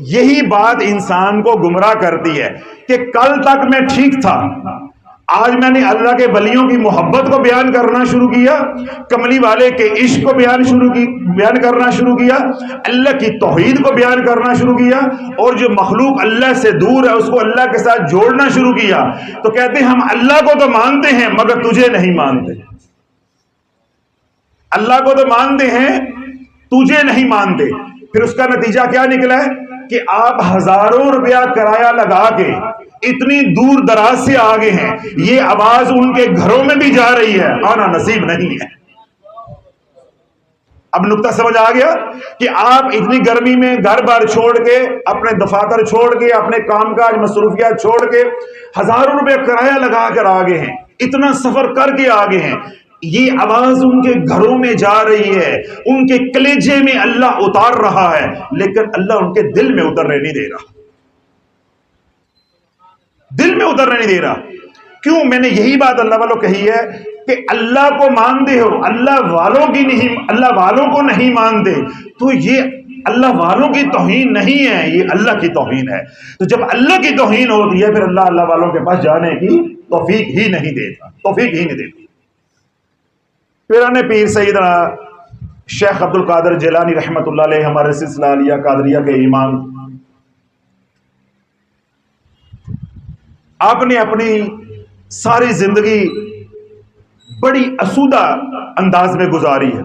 یہی بات انسان کو گمراہ کرتی ہے کہ کل تک میں ٹھیک تھا، آج میں نے اللہ کے ولیوں کی محبت کو بیان کرنا شروع کیا، کملی والے کے عشق کو بیان کرنا شروع کیا، اللہ کی توحید کو بیان کرنا شروع کیا، اور جو مخلوق اللہ سے دور ہے اس کو اللہ کے ساتھ جوڑنا شروع کیا، تو کہتے ہیں ہم اللہ کو تو مانتے ہیں مگر تجھے نہیں مانتے، اللہ کو تو مانتے ہیں تجھے نہیں مانتے۔ پھر اس کا نتیجہ کیا نکلا ہے کہ آپ ہزاروں روپیہ کرایہ لگا کے اتنی دور دراز سے آگے ہیں، یہ آواز ان کے گھروں میں بھی جا رہی ہے، آنا نصیب نہیں ہے۔ اب نقطہ سمجھ آ گیا کہ آپ اتنی گرمی میں گھر بار چھوڑ کے، اپنے دفاتر چھوڑ کے، اپنے کام کاج مصروفیات چھوڑ کے ہزاروں روپے کرایہ لگا کر آگے ہیں، اتنا سفر کر کے آگے ہیں، یہ آواز ان کے گھروں میں جا رہی ہے، ان کے کلیجے میں اللہ اتار رہا ہے، لیکن اللہ ان کے دل میں اترنے نہیں دے رہا، دل میں اترنے نہیں دے رہا۔ کیوں؟ میں نے یہی بات اللہ والوں کہی ہے کہ اللہ کو مانتے ہو، اللہ والوں کو نہیں مانتے، تو یہ اللہ والوں کی توہین نہیں ہے، یہ اللہ کی توہین ہے۔ تو جب اللہ کی توہین ہوتی ہے پھر اللہ والوں کے پاس جانے کی توفیق ہی نہیں دیتا۔ پیران پیر سیدنا شیخ عبد القادر جیلانی رحمۃ اللہ علیہ، ہمارے سلسلہ علیہ قادریہ کے امام، آپ نے اپنی ساری زندگی بڑی اسودہ انداز میں گزاری ہے۔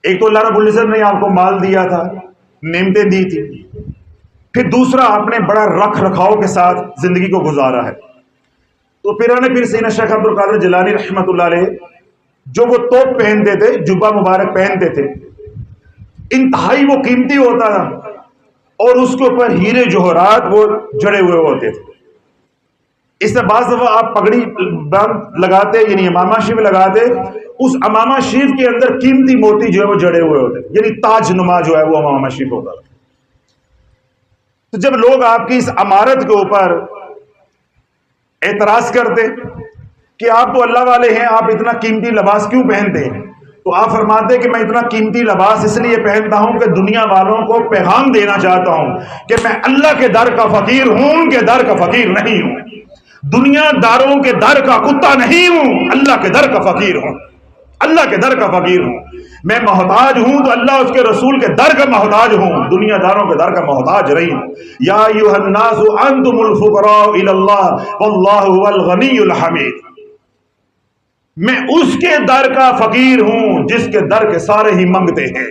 ایک تو اللہ رب العزت نے آپ کو مال دیا تھا، نعمتیں دی تھی، پھر دوسرا آپ نے بڑا رکھ رکھاؤ کے ساتھ زندگی کو گزارا ہے۔ تو پیران پیر سیدنا شیخ عبد القادر جیلانی رحمۃ اللہ علیہ جو وہ توپ پہنتے تھے، جبہ مبارک پہنتے تھے، انتہائی وہ قیمتی ہوتا تھا، اور اس کے اوپر ہیرے جوہرات وہ جڑے ہوئے ہوتے تھے۔ اس سے بعض دفعہ آپ پگڑی لگاتے، یعنی امامہ شریف لگاتے، اس امامہ شریف کے اندر قیمتی موتی جو ہے وہ جڑے ہوئے ہوتے، یعنی تاج نما جو ہے وہ امامہ شریف ہوتا تھا۔ تو جب لوگ آپ کی اس عمارت کے اوپر اعتراض کرتے کہ آپ تو اللہ والے ہیں، آپ اتنا قیمتی لباس کیوں پہنتے ہیں، تو آپ فرماتے کہ میں اتنا قیمتی لباس اس لیے پہنتا ہوں کہ دنیا والوں کو پیغام دینا چاہتا ہوں کہ میں اللہ کے در کا فقیر ہوں، ان کے در کا فقیر نہیں ہوں، دنیا داروں کے در کا کتا نہیں ہوں، اللہ کے در کا فقیر ہوں، اللہ کے در کا فقیر ہوں۔ میں محتاج ہوں تو اللہ اس کے رسول کے در کا محتاج ہوں، دنیا داروں کے در کا محتاج نہیں ہوں۔ یا ایھا الناس انتم الفقراء الی اللہ واللہ هو الغنی الحمید، میں اس کے در کا فقیر ہوں جس کے در کے سارے ہی منگتے ہیں،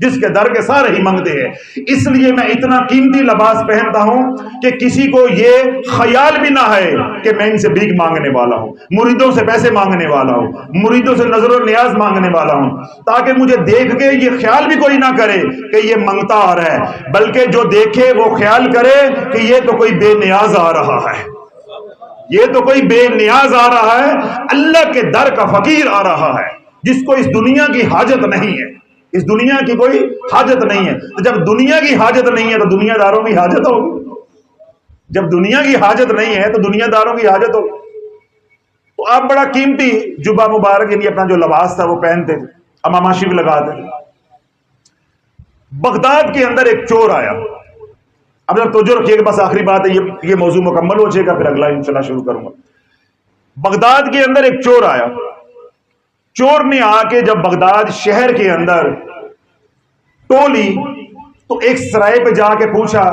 جس کے در کے سارے ہی منگتے ہیں۔ اس لیے میں اتنا قیمتی لباس پہنتا ہوں کہ کسی کو یہ خیال بھی نہ ہے کہ میں ان سے بھیک مانگنے والا ہوں، مریدوں سے پیسے مانگنے والا ہوں، مریدوں سے نظر و نیاز مانگنے والا ہوں، تاکہ مجھے دیکھ کے یہ خیال بھی کوئی نہ کرے کہ یہ منگتا آ رہا ہے، بلکہ جو دیکھے وہ خیال کرے کہ یہ تو کوئی بے نیاز آ رہا ہے، یہ تو کوئی بے نیاز آ رہا ہے، اللہ کے در کا فقیر آ رہا ہے، جس کو اس دنیا کی حاجت نہیں ہے، اس دنیا کی کوئی حاجت نہیں ہے۔ تو جب دنیا کی حاجت نہیں ہے تو دنیا داروں کی حاجت ہوگی؟ جب دنیا کی حاجت نہیں ہے تو دنیا داروں کی حاجت ہو. تو آپ بڑا قیمتی جبہ مبارک یعنی اپنا جو لباس تھا وہ پہنتے تھے, امامہ شریف لگاتے تھے. بغداد کے اندر ایک چور آیا. اب جب توجہ رکھیے کہ بس آخری بات ہے, یہ موضوع مکمل ہو جائے گا, پھر اگلا انشاءاللہ شروع کروں گا. بغداد کے اندر ایک چور آیا. چور نے آ کے جب بغداد شہر کے اندر ٹولی تو ایک سرائے پہ جا کے پوچھا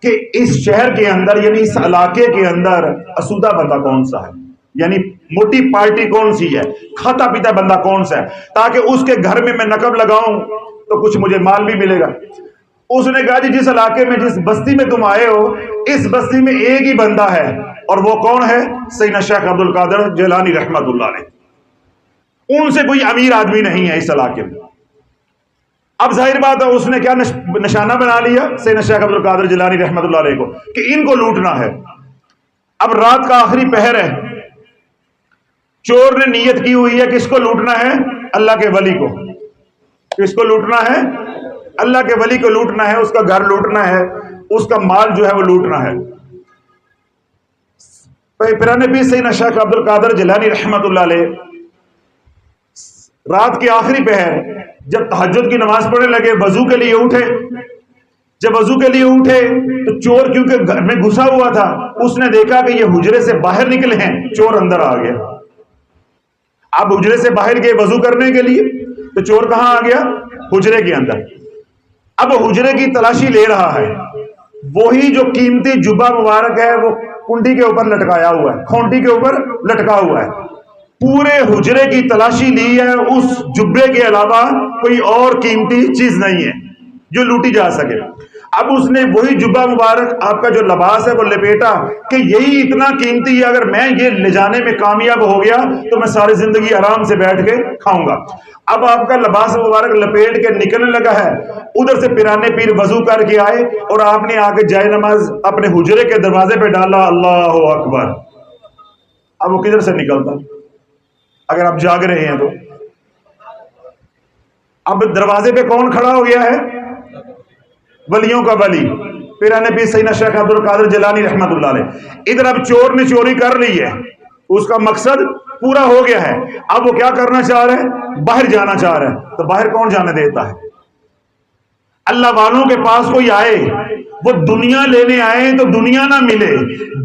کہ اس شہر کے اندر یعنی اس علاقے کے اندر اسودہ بندہ کون سا ہے, یعنی موٹی پارٹی کون سی ہے, کھاتا پیتا بندہ کون سا ہے, تاکہ اس کے گھر میں نقب لگاؤں تو کچھ مجھے مال بھی ملے گا. اس نے کہا جی جس علاقے میں جس بستی میں تم آئے ہو اس بستی میں ایک ہی بندہ ہے, اور وہ کون ہے؟ سیدنا شیخ عبد القادر جیلانی رحمت اللہ علیہ. ان سے کوئی امیر آدمی نہیں ہے اس علاقے میں. اب ظاہر بات ہے اس نے کیا نشانہ بنا لیا سیدنا شیخ عبد القادر جیلانی رحمت اللہ علیہ کو کہ ان کو لوٹنا ہے. اب رات کا آخری پہر ہے, چور نے نیت کی ہوئی ہے کس کو لوٹنا ہے؟ اللہ کے ولی کو. کس کو لوٹنا ہے؟ اللہ کے ولی کو لوٹنا ہے, اس کا گھر لوٹنا ہے, اس کا مال جو ہے وہ لوٹنا ہے. پیرانے پیر سیدنا شیخ عبد القادر جیلانی رحمت اللہ علیہ رات کے آخری پہر جب تہجد کی نماز پڑھنے لگے, وضو کے لیے اٹھے. جب وضو کے لیے اٹھے تو چور کیونکہ گھر میں گھسا ہوا تھا, اس نے دیکھا کہ یہ حجرے سے باہر نکلے ہیں, چور اندر آ گیا. آپ حجرے سے باہر گئے وضو کرنے کے لیے تو چور کہاں آ گیا؟ حجرے کے اندر. اب حجرے کی تلاشی لے رہا ہے, وہی جو قیمتی جبہ مبارک ہے وہ کنڈی کے اوپر لٹکایا ہوا ہے, کھونٹی کے اوپر لٹکا ہوا ہے. پورے حجرے کی تلاشی لی ہے, اس جبے کے علاوہ کوئی اور قیمتی چیز نہیں ہے جو لوٹی جا سکے. اب اس نے وہی جبہ مبارک آپ کا جو لباس ہے وہ لپیٹا کہ یہی اتنا قیمتی ہے, اگر میں یہ لے جانے میں کامیاب ہو گیا تو میں ساری زندگی آرام سے بیٹھ کے کھاؤں گا. اب آپ کا لباس مبارک لپیٹ کے نکلنے لگا ہے. ادھر سے پیرانے پیر وضو کر کے آئے اور آپ نے آ کے جائے نماز اپنے حجرے کے دروازے پہ ڈالا, اللہ اکبر. اب وہ کدھر سے نکلتا اگر آپ جاگ رہے ہیں تو؟ اب دروازے پہ کون کھڑا ہو گیا ہے؟ ولیوں کا ولی پیرانے پیر سیدنا شیخ عبد القادر جیلانی رحمت اللہ علیہ. ادھر اب چور نے چوری کر لی ہے, اس کا مقصد پورا ہو گیا ہے. اب وہ کیا کرنا چاہ رہے ہیں؟ باہر جانا چاہ رہے ہیں. تو باہر کون جانے دیتا ہے؟ اللہ والوں کے پاس کوئی آئے, وہ دنیا لینے آئے تو دنیا نہ ملے,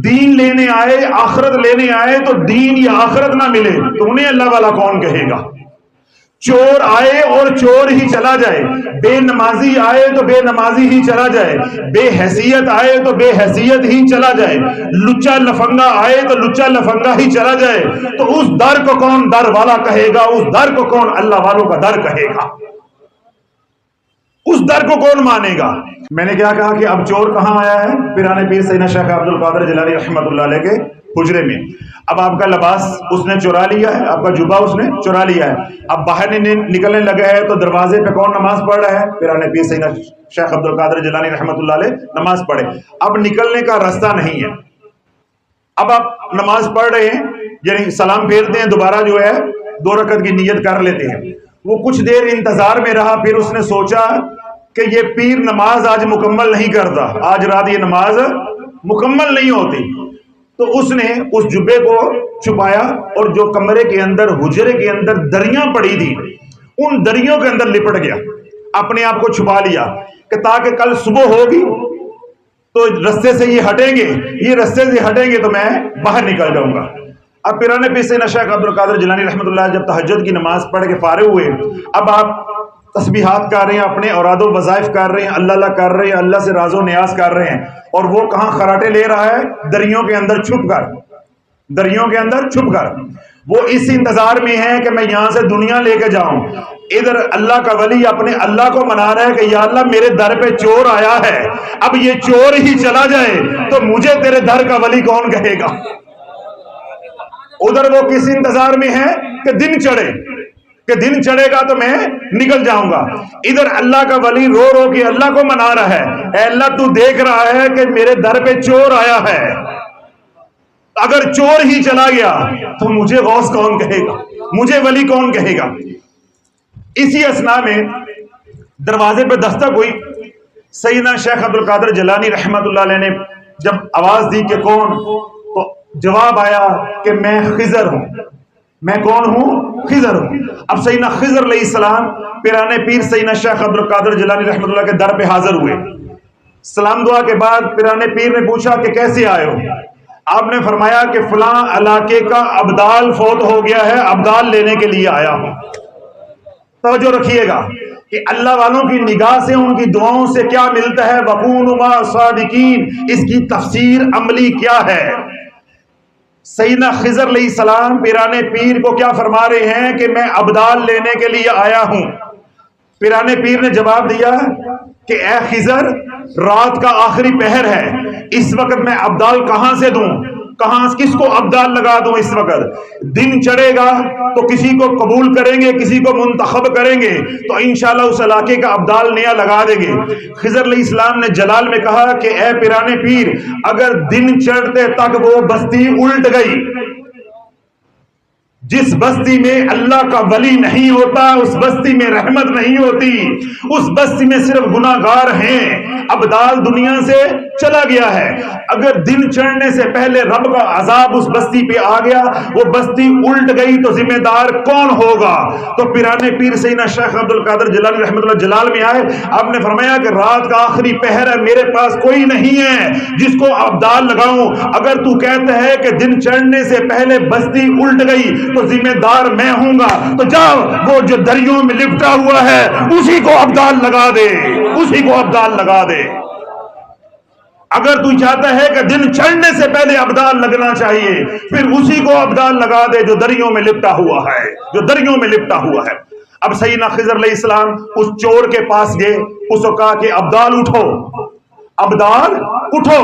دین لینے آئے آخرت لینے آئے تو دین یا آخرت نہ ملے, تو انہیں اللہ والا کون کہے گا؟ چور آئے اور چور ہی چلا جائے, بے نمازی آئے تو بے نمازی ہی چلا جائے, بے حیثیت آئے تو بے حیثیت ہی چلا جائے, لچا لفنگا آئے تو لچا لفنگا ہی چلا جائے, تو اس در کو کون در والا کہے گا؟ اس در کو کون اللہ والوں کا در کہے گا؟ اس در کو کون مانے گا؟ میں نے کیا کہا کہ اب چور کہاں آیا ہے؟ پیرانے پیر سیدنا شیخ عبد القادر جیلانی رحمت اللہ علیہ کے حجرے میں. اب آپ کا لباس اس نے چرا لیا ہے, آپ کا جبہ اس نے چرا لیا ہے. اب باہر نکلنے لگا ہے تو دروازے پہ کون نماز پڑھ رہا ہے؟ پیرانے پیر سیدنا شیخ عبد القادر جیلانی رحمت اللہ علیہ نماز پڑھے. اب نکلنے کا راستہ نہیں ہے. اب آپ نماز پڑھ رہے ہیں, یعنی سلام پھیرتے ہیں, دوبارہ جو ہے 2 رکعت کی نیت کر لیتے ہیں. وہ کچھ دیر انتظار میں رہا, پھر اس نے سوچا کہ یہ پیر نماز آج مکمل نہیں کرتا, آج رات یہ نماز مکمل نہیں ہوتی. تو اس نے اس جبے کو چھپایا اور جو کمرے کے اندر حجرے کے اندر دریاں پڑی تھی ان دریوں کے اندر لپٹ گیا, اپنے آپ کو چھپا لیا کہ تاکہ کل صبح ہوگی تو رستے سے یہ ہٹیں گے, یہ رستے سے ہٹیں گے تو میں باہر نکل جاؤں گا. اب پیرانے پیر سیدنا شیخ عبد القادر جیلانی رحمت اللہ جب تہجد کی نماز پڑھ کے فارغ ہوئے, اب آپ تسبیحات کر رہے ہیں, اپنے اوراد و وظائف کر رہے ہیں, اللہ اللہ کر رہے ہیں, اللہ سے راز و نیاز کر رہے ہیں, اور وہ کہاں خراٹے لے رہا ہے؟ دریوں کے اندر چھپ کر, دریوں کے اندر چھپ کر. وہ اس انتظار میں ہے کہ میں یہاں سے دنیا لے کے جاؤں. ادھر اللہ کا ولی اپنے اللہ کو منا رہا ہے کہ یا اللہ میرے در پہ چور آیا ہے, اب یہ چور ہی چلا جائے تو مجھے تیرے در کا ولی کون کہے گا؟ ادھر وہ کس انتظار میں ہے کہ دن چڑھے, کہ دن چڑھے گا تو میں نکل جاؤں گا. ادھر اللہ کا ولی رو رو کے اللہ کو منا رہا ہے, اے اللہ تو دیکھ رہا ہے کہ میرے در پہ چور آیا ہے, اگر چور ہی چلا گیا تو مجھے غوث کون کہے گا, مجھے ولی کون کہے گا؟ اسی اثناء میں دروازے پہ دستک ہوئی. سیدنا شیخ عبد القادر جیلانی رحمت اللہ علیہ نے جب آواز دی کہ کون، تو جواب آیا کہ میں خضر ہوں۔ میں کون ہوں؟ خضر ہوں۔ اب سیدنا خضر علیہ السلام پیرانے پیر سیدنا شیخ عبد القادر جیلانی رحمۃ اللہ کے در پہ حاضر ہوئے۔ سلام دعا کے بعد پیرانے پیر نے پوچھا کہ کیسے آئے ہو؟ آپ نے فرمایا کہ فلاں علاقے کا ابدال فوت ہو گیا ہے، ابدال لینے کے لیے آیا ہوں۔ توجہ رکھیے گا کہ اللہ والوں کی نگاہ سے، ان کی دعاؤں سے کیا ملتا ہے؟ وَكُونُوا مَعَ الصَّادِقِينَ۔ اس کی تفسیر عملی کیا ہے؟ سیدنا خضر علیہ السلام پیرانے پیر کو کیا فرما رہے ہیں کہ میں ابدال لینے کے لیے آیا ہوں۔ پیرانے پیر نے جواب دیا کہ اے خضر، رات کا آخری پہر ہے، اس وقت میں ابدال کہاں سے دوں؟ کس کو ابدال لگا دوں اس وقت؟ دن چڑھے گا تو کسی کو قبول کریں گے، کسی کو منتخب کریں گے، تو انشاءاللہ اس علاقے کا ابدال نیا لگا دیں گے۔ خضر علیہ السلام نے جلال میں کہا کہ اے پیرانے پیر، اگر دن چڑھتے تک وہ بستی الٹ گئی، جس بستی میں اللہ کا ولی نہیں ہوتا، اس بستی میں رحمت نہیں ہوتی، اس بستی میں صرف گناہگار ہیں، ابدال دنیا سے چلا گیا ہے، اگر دن چڑھنے سے پہلے رب کا عذاب اس بستی پہ آ گیا، وہ بستی الٹ گئی تو ذمہ دار کون ہوگا؟ تو پیرانے پیر سیدنا شیخ عبد القادر جیلانی رحمۃ اللہ جلال میں آئے، آپ نے فرمایا کہ رات کا آخری پہر ہے، میرے پاس کوئی نہیں ہے جس کو ابدال لگاؤں، اگر تو کہتا ہے کہ دن چڑھنے سے پہلے بستی الٹ گئی تو ذمہ دار میں ہوں گا، تو جاؤ وہ جو دریوں میں لپٹا ہوا ہے اسی کو ابدال لگا دے، اسی کو ابدال لگا دے۔ اگر تو چاہتا ہے کہ دن چڑھنے سے پہلے ابدال لگنا چاہیے، پھر اسی کو ابدال لگا دے جو دریوں میں لپٹا ہوا ہے، جو دریوں میں لپٹا ہوا ہے۔ اب سیدنا خضر علیہ السلام اس چور کے پاس گئے، اس کو کہا کہ ابدال اٹھو، ابدال اٹھو۔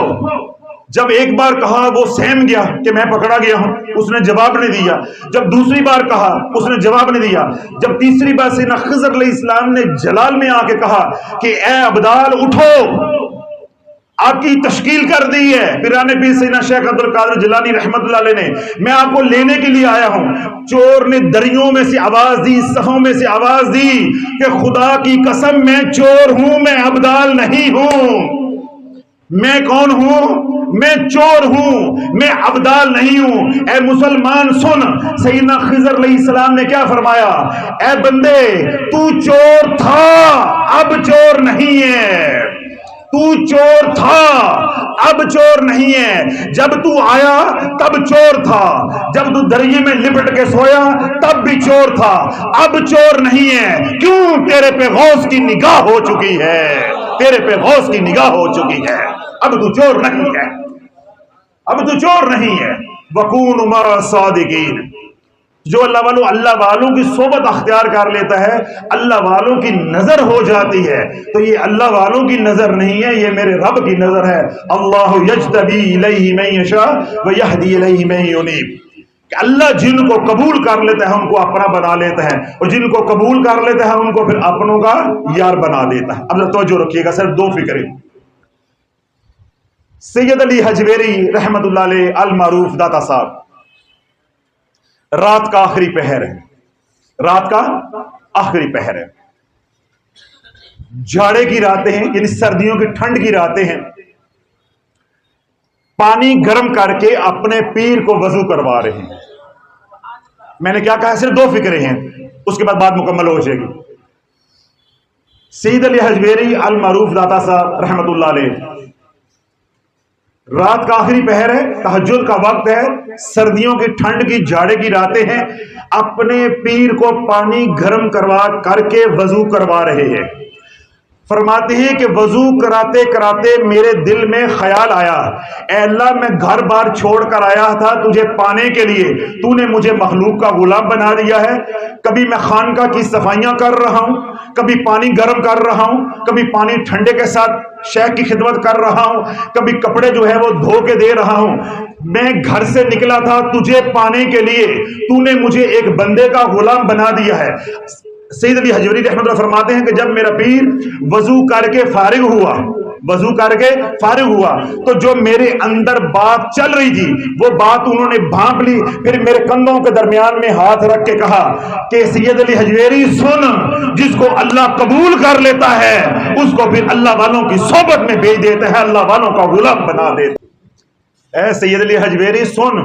جب ایک بار کہا وہ سہم گیا کہ میں پکڑا گیا ہوں، اس نے جواب نہیں دیا۔ جب دوسری بار کہا اس نے جواب نہیں دیا۔ جب تیسری بار سیدنا خضر علیہ السلام نے جلال میں آ کے کہا کہ اے ابدال اٹھو، آپ کی تشکیل کر دی ہے پیرانے پیر سیدنا شیخ عبد القادر جیلانی رحمت اللہ علیہ نے، میں آپ کو لینے کے لیے آیا ہوں۔ چور نے دریوں میں سے آواز دی، صفوں میں سے آواز دی کہ خدا کی قسم میں چور ہوں، میں ابدال نہیں ہوں۔ میں کون ہوں؟ میں چور ہوں، میں ابدال نہیں ہوں۔ اے مسلمان سن، سیدنا خضر علیہ السلام نے کیا فرمایا؟ اے بندے، تو چور تھا، اب چور نہیں ہے۔ تو چور تھا، اب چور نہیں ہے۔ جب تو آیا تب چور تھا، جب تو دریا میں لپٹ کے سویا تب بھی چور تھا، اب چور نہیں ہے۔ کیوں؟ تیرے پہ غوث کی نگاہ ہو چکی ہے، تیرے پہ غوث کی نگاہ ہو چکی ہے، اب تو چور نہیں ہے، اب تو چور نہیں ہے۔ وَكُونُوا مَعَ الصَّادِقِينَ۔ جو اللہ والوں کی صحبت اختیار کر لیتا ہے، اللہ والوں کی نظر ہو جاتی ہے، تو یہ اللہ والوں کی نظر نہیں ہے، یہ میرے رب کی نظر ہے۔ اللہ یجتبی الیہ من یشاء ویہدی الیہ من ینیب۔ کہ اللہ جن کو قبول کر لیتا ہے ان کو اپنا بنا لیتا ہے، اور جن کو قبول کر لیتا ہے ان کو پھر اپنوں کا یار بنا دیتا ہے۔ اب توجہ رکھیے گا، صرف دو فکریں۔ سید علی حجویری رحمت اللہ علیہ المعروف داتا صاحب، رات کا آخری پہر ہے، رات کا آخری پہر ہے، جھاڑے کی راتیں ہیں، یعنی سردیوں کی ٹھنڈ کی راتیں ہیں، پانی گرم کر کے اپنے پیر کو وضو کروا رہے ہیں۔ میں نے کیا کہا؟ صرف دو فکریں ہیں، اس کے بعد بات مکمل ہو جائے گی۔ سید علی حجویری المعروف داتا صاحب رحمت اللہ علیہ، رات کا آخری پہر ہے، تہجد کا وقت ہے، سردیوں کی ٹھنڈ کی جھاڑے کی راتیں ہیں، اپنے پیر کو پانی گرم کروا کر کے وضو کروا رہے ہیں۔ فرماتے ہیں کہ وضو کراتے کراتے میرے دل میں خیال آیا، اے اللہ میں گھر بار چھوڑ کر آیا تھا تجھے پانے کے لیے، تو نے مجھے مخلوق کا غلام بنا دیا ہے۔ کبھی میں خانقاہ کی صفائیاں کر رہا ہوں، کبھی پانی گرم کر رہا ہوں، کبھی پانی ٹھنڈے کے ساتھ شیخ کی خدمت کر رہا ہوں، کبھی کپڑے جو ہے وہ دھو کے دے رہا ہوں۔ میں گھر سے نکلا تھا تجھے پانے کے لیے، تو نے مجھے ایک بندے کا غلام بنا دیا ہے۔ سید علی حجویری رحمۃ اللہ فرماتے ہیں کہ جب میرا پیر وضو کر کے فارغ ہوا، وضو کر کے فارغ ہوا، تو جو میرے اندر بات چل رہی تھی وہ بات انہوں نے بھانپ لی، پھر میرے کندھوں کے درمیان میں ہاتھ رکھ کے کہا کہ سید علی حجویری سن، جس کو اللہ قبول کر لیتا ہے اس کو پھر اللہ والوں کی صحبت میں بھیج دیتا ہے، اللہ والوں کا غلام بنا دیتا ہے۔ اے سید علی حجویری سن،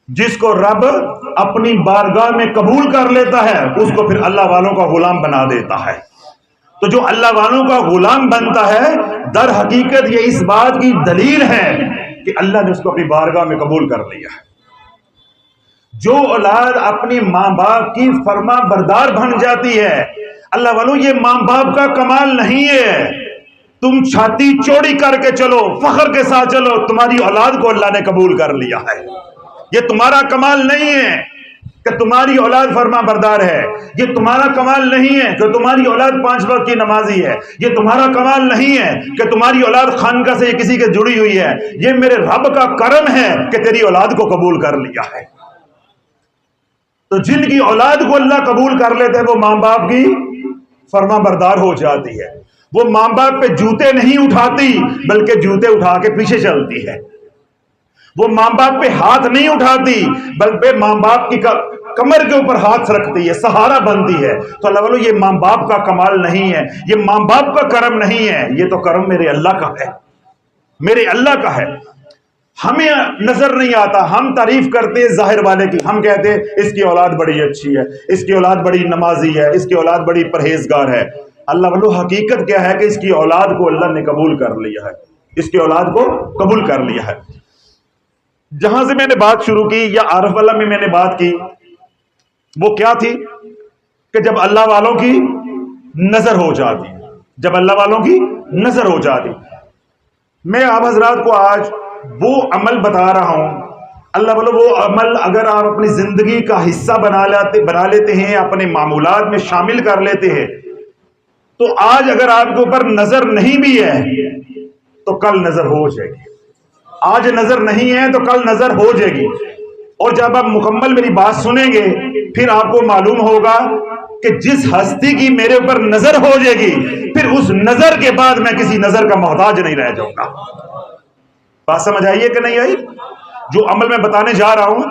جس کو رب اپنی بارگاہ میں قبول کر لیتا ہے اس کو پھر اللہ والوں کا غلام بنا دیتا ہے۔ تو جو اللہ والوں کا غلام بنتا ہے در حقیقت یہ اس بات کی دلیل ہے کہ اللہ نے اس کو اپنی بارگاہ میں قبول کر لیا ہے۔ جو اولاد اپنی ماں باپ کی فرما بردار بن جاتی ہے، اللہ والوں یہ ماں باپ کا کمال نہیں ہے تم چھاتی چوڑی کر کے چلو، فخر کے ساتھ چلو، تمہاری اولاد کو اللہ نے قبول کر لیا ہے۔ یہ تمہارا کمال نہیں ہے کہ تمہاری اولاد فرما بردار ہے، یہ تمہارا کمال نہیں ہے کہ تمہاری اولاد 5 وقت کی نمازی ہے، یہ تمہارا کمال نہیں ہے کہ تمہاری اولاد خانقاہ سے کسی کے جڑی ہوئی ہے، یہ میرے رب کا کرم ہے کہ تیری اولاد کو قبول کر لیا ہے۔ تو جن کی اولاد کو اللہ قبول کر لیتے ہیں وہ ماں باپ کی فرما بردار ہو جاتی ہے، وہ ماں باپ پہ جوتے نہیں اٹھاتی بلکہ جوتے اٹھا کے پیچھے چلتی ہے، وہ ماں باپ پہ ہاتھ نہیں اٹھاتی بلکہ ماں باپ کی کمر کے اوپر ہاتھ رکھتی ہے، سہارا بنتی ہے۔ تو اللہ والو یہ ماں باپ کا کمال نہیں ہے، یہ ماں باپ کا کرم نہیں ہے، یہ تو کرم میرے اللہ کا ہے، میرے اللہ کا ہے۔ ہمیں نظر نہیں آتا، ہم تعریف کرتے ظاہر والے کی، ہم کہتے اس کی اولاد بڑی اچھی ہے، اس کی اولاد بڑی نمازی ہے، اس کی اولاد بڑی پرہیزگار ہے۔ اللہ والو حقیقت کیا ہے کہ اس کی اولاد کو اللہ نے قبول کر لیا ہے، اس کی اولاد کو قبول کر لیا ہے۔ جہاں سے میں نے بات شروع کی یا عارف اللہ میں نے بات کی وہ کیا تھی کہ جب اللہ والوں کی نظر ہو جاتی، جب اللہ والوں کی نظر ہو جاتی، میں آپ حضرات کو آج وہ عمل بتا رہا ہوں، اللہ والوں وہ عمل اگر آپ اپنی زندگی کا حصہ بنا لیتے ہیں، اپنے معمولات میں شامل کر لیتے ہیں، تو آج اگر آپ کے اوپر نظر نہیں بھی ہے تو کل نظر ہو جائے گی، آج نظر نہیں ہے تو کل نظر ہو جائے گی۔ اور جب آپ مکمل میری بات سنیں گے پھر آپ کو معلوم ہوگا کہ جس ہستی کی میرے اوپر نظر ہو جائے گی پھر اس نظر کے بعد میں کسی نظر کا محتاج نہیں رہ جاؤں گا۔ بات سمجھ آئیے کہ نہیں آئی؟ جو عمل میں بتانے جا رہا ہوں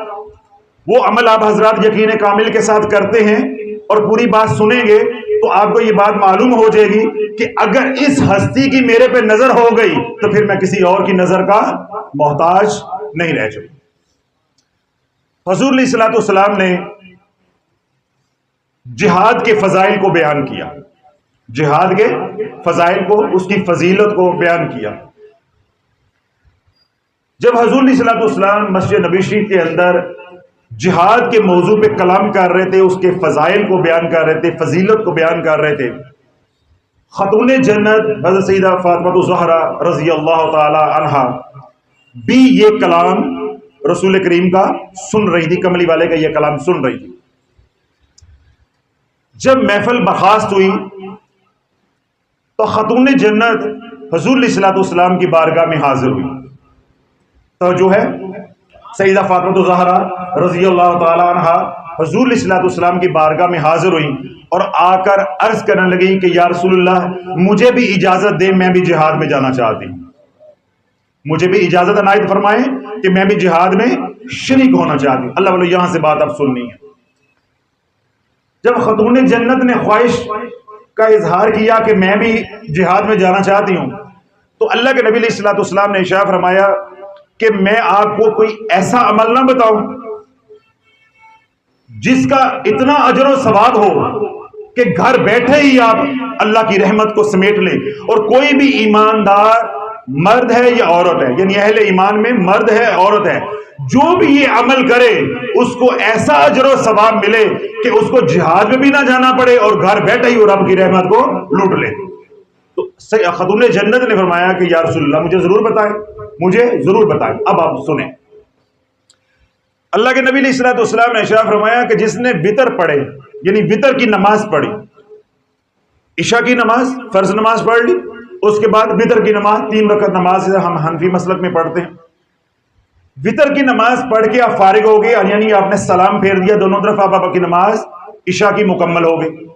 وہ عمل آپ حضرات یقین کامل کے ساتھ کرتے ہیں اور پوری بات سنیں گے تو آپ کو یہ بات معلوم ہو جائے گی کہ اگر اس ہستی کی میرے پہ نظر ہو گئی تو پھر میں کسی اور کی نظر کا محتاج نہیں رہ جاؤں۔ حضور علیہ الصلوۃ والسلام نے جہاد کے فضائل کو بیان کیا، جہاد کے فضائل کو، اس کی فضیلت کو بیان کیا۔ جب حضور علیہ الصلوۃ والسلام مسجد نبی شریف کے اندر جہاد کے موضوع پہ کلام کر رہے تھے، اس کے فضائل کو بیان کر رہے تھے، فضیلت کو بیان کر رہے تھے، خاتون جنت حضرت سیدہ فاطمہ الزہرا رضی اللہ تعالی عنہا بھی یہ کلام رسول کریم کا سن رہی تھی، کملی والے کا یہ کلام سن رہی تھی۔ جب محفل برخاست ہوئی تو خاتون جنت حضور علیہ الصلوۃ والسلام کی بارگاہ میں حاضر ہوئی، تو جو ہے سیدہ فاطمہ الزہرا رضی اللہ تعالی عنہا حضور علیہ الصلوۃ والسلام کی بارگاہ میں حاضر ہوئی اور آ کر عرض کرنے لگی کہ یا رسول اللہ مجھے بھی اجازت دیں، میں بھی جہاد میں جانا چاہتی ہوں، مجھے بھی اجازت عنایت فرمائیں کہ میں بھی جہاد میں شریک ہونا چاہتی ہوں۔ اللہ والو یہاں سے بات اب سننی ہے۔ جب خاتون جنت نے خواہش کا اظہار کیا کہ میں بھی جہاد میں جانا چاہتی ہوں تو اللہ کے نبی علیہ الصلوۃ والسلام نے ارشاد فرمایا کہ میں آپ کو کوئی ایسا عمل نہ بتاؤں جس کا اتنا اجر و ثواب ہو کہ گھر بیٹھے ہی آپ اللہ کی رحمت کو سمیٹ لیں، اور کوئی بھی ایماندار مرد ہے یا عورت ہے، یعنی اہل ایمان میں مرد ہے عورت ہے، جو بھی یہ عمل کرے اس کو ایسا اجر و ثواب ملے کہ اس کو جہاد میں بھی نہ جانا پڑے اور گھر بیٹھے ہی وہ رب کی رحمت کو لوٹ لے۔ تو خاتون جنت نے فرمایا کہ یا رسول اللہ مجھے ضرور بتائیں، مجھے ضرور بتائیں۔ اب آپ سنیں، اللہ کے نبی علیہ الصلوۃ والسلام نے ارشاد فرمایا کہ جس نے وتر پڑھے، یعنی وتر کی نماز پڑھی، عشاء کی نماز فرض نماز پڑھ لی، اس کے بعد وتر کی نماز 3 رکعت نماز ہم حنفی مسلک میں پڑھتے ہیں، وتر کی نماز پڑھ کے آپ فارغ ہو گئے، یعنی آپ نے سلام پھیر دیا دونوں طرف، آپ کی نماز عشاء کی مکمل ہو گئی۔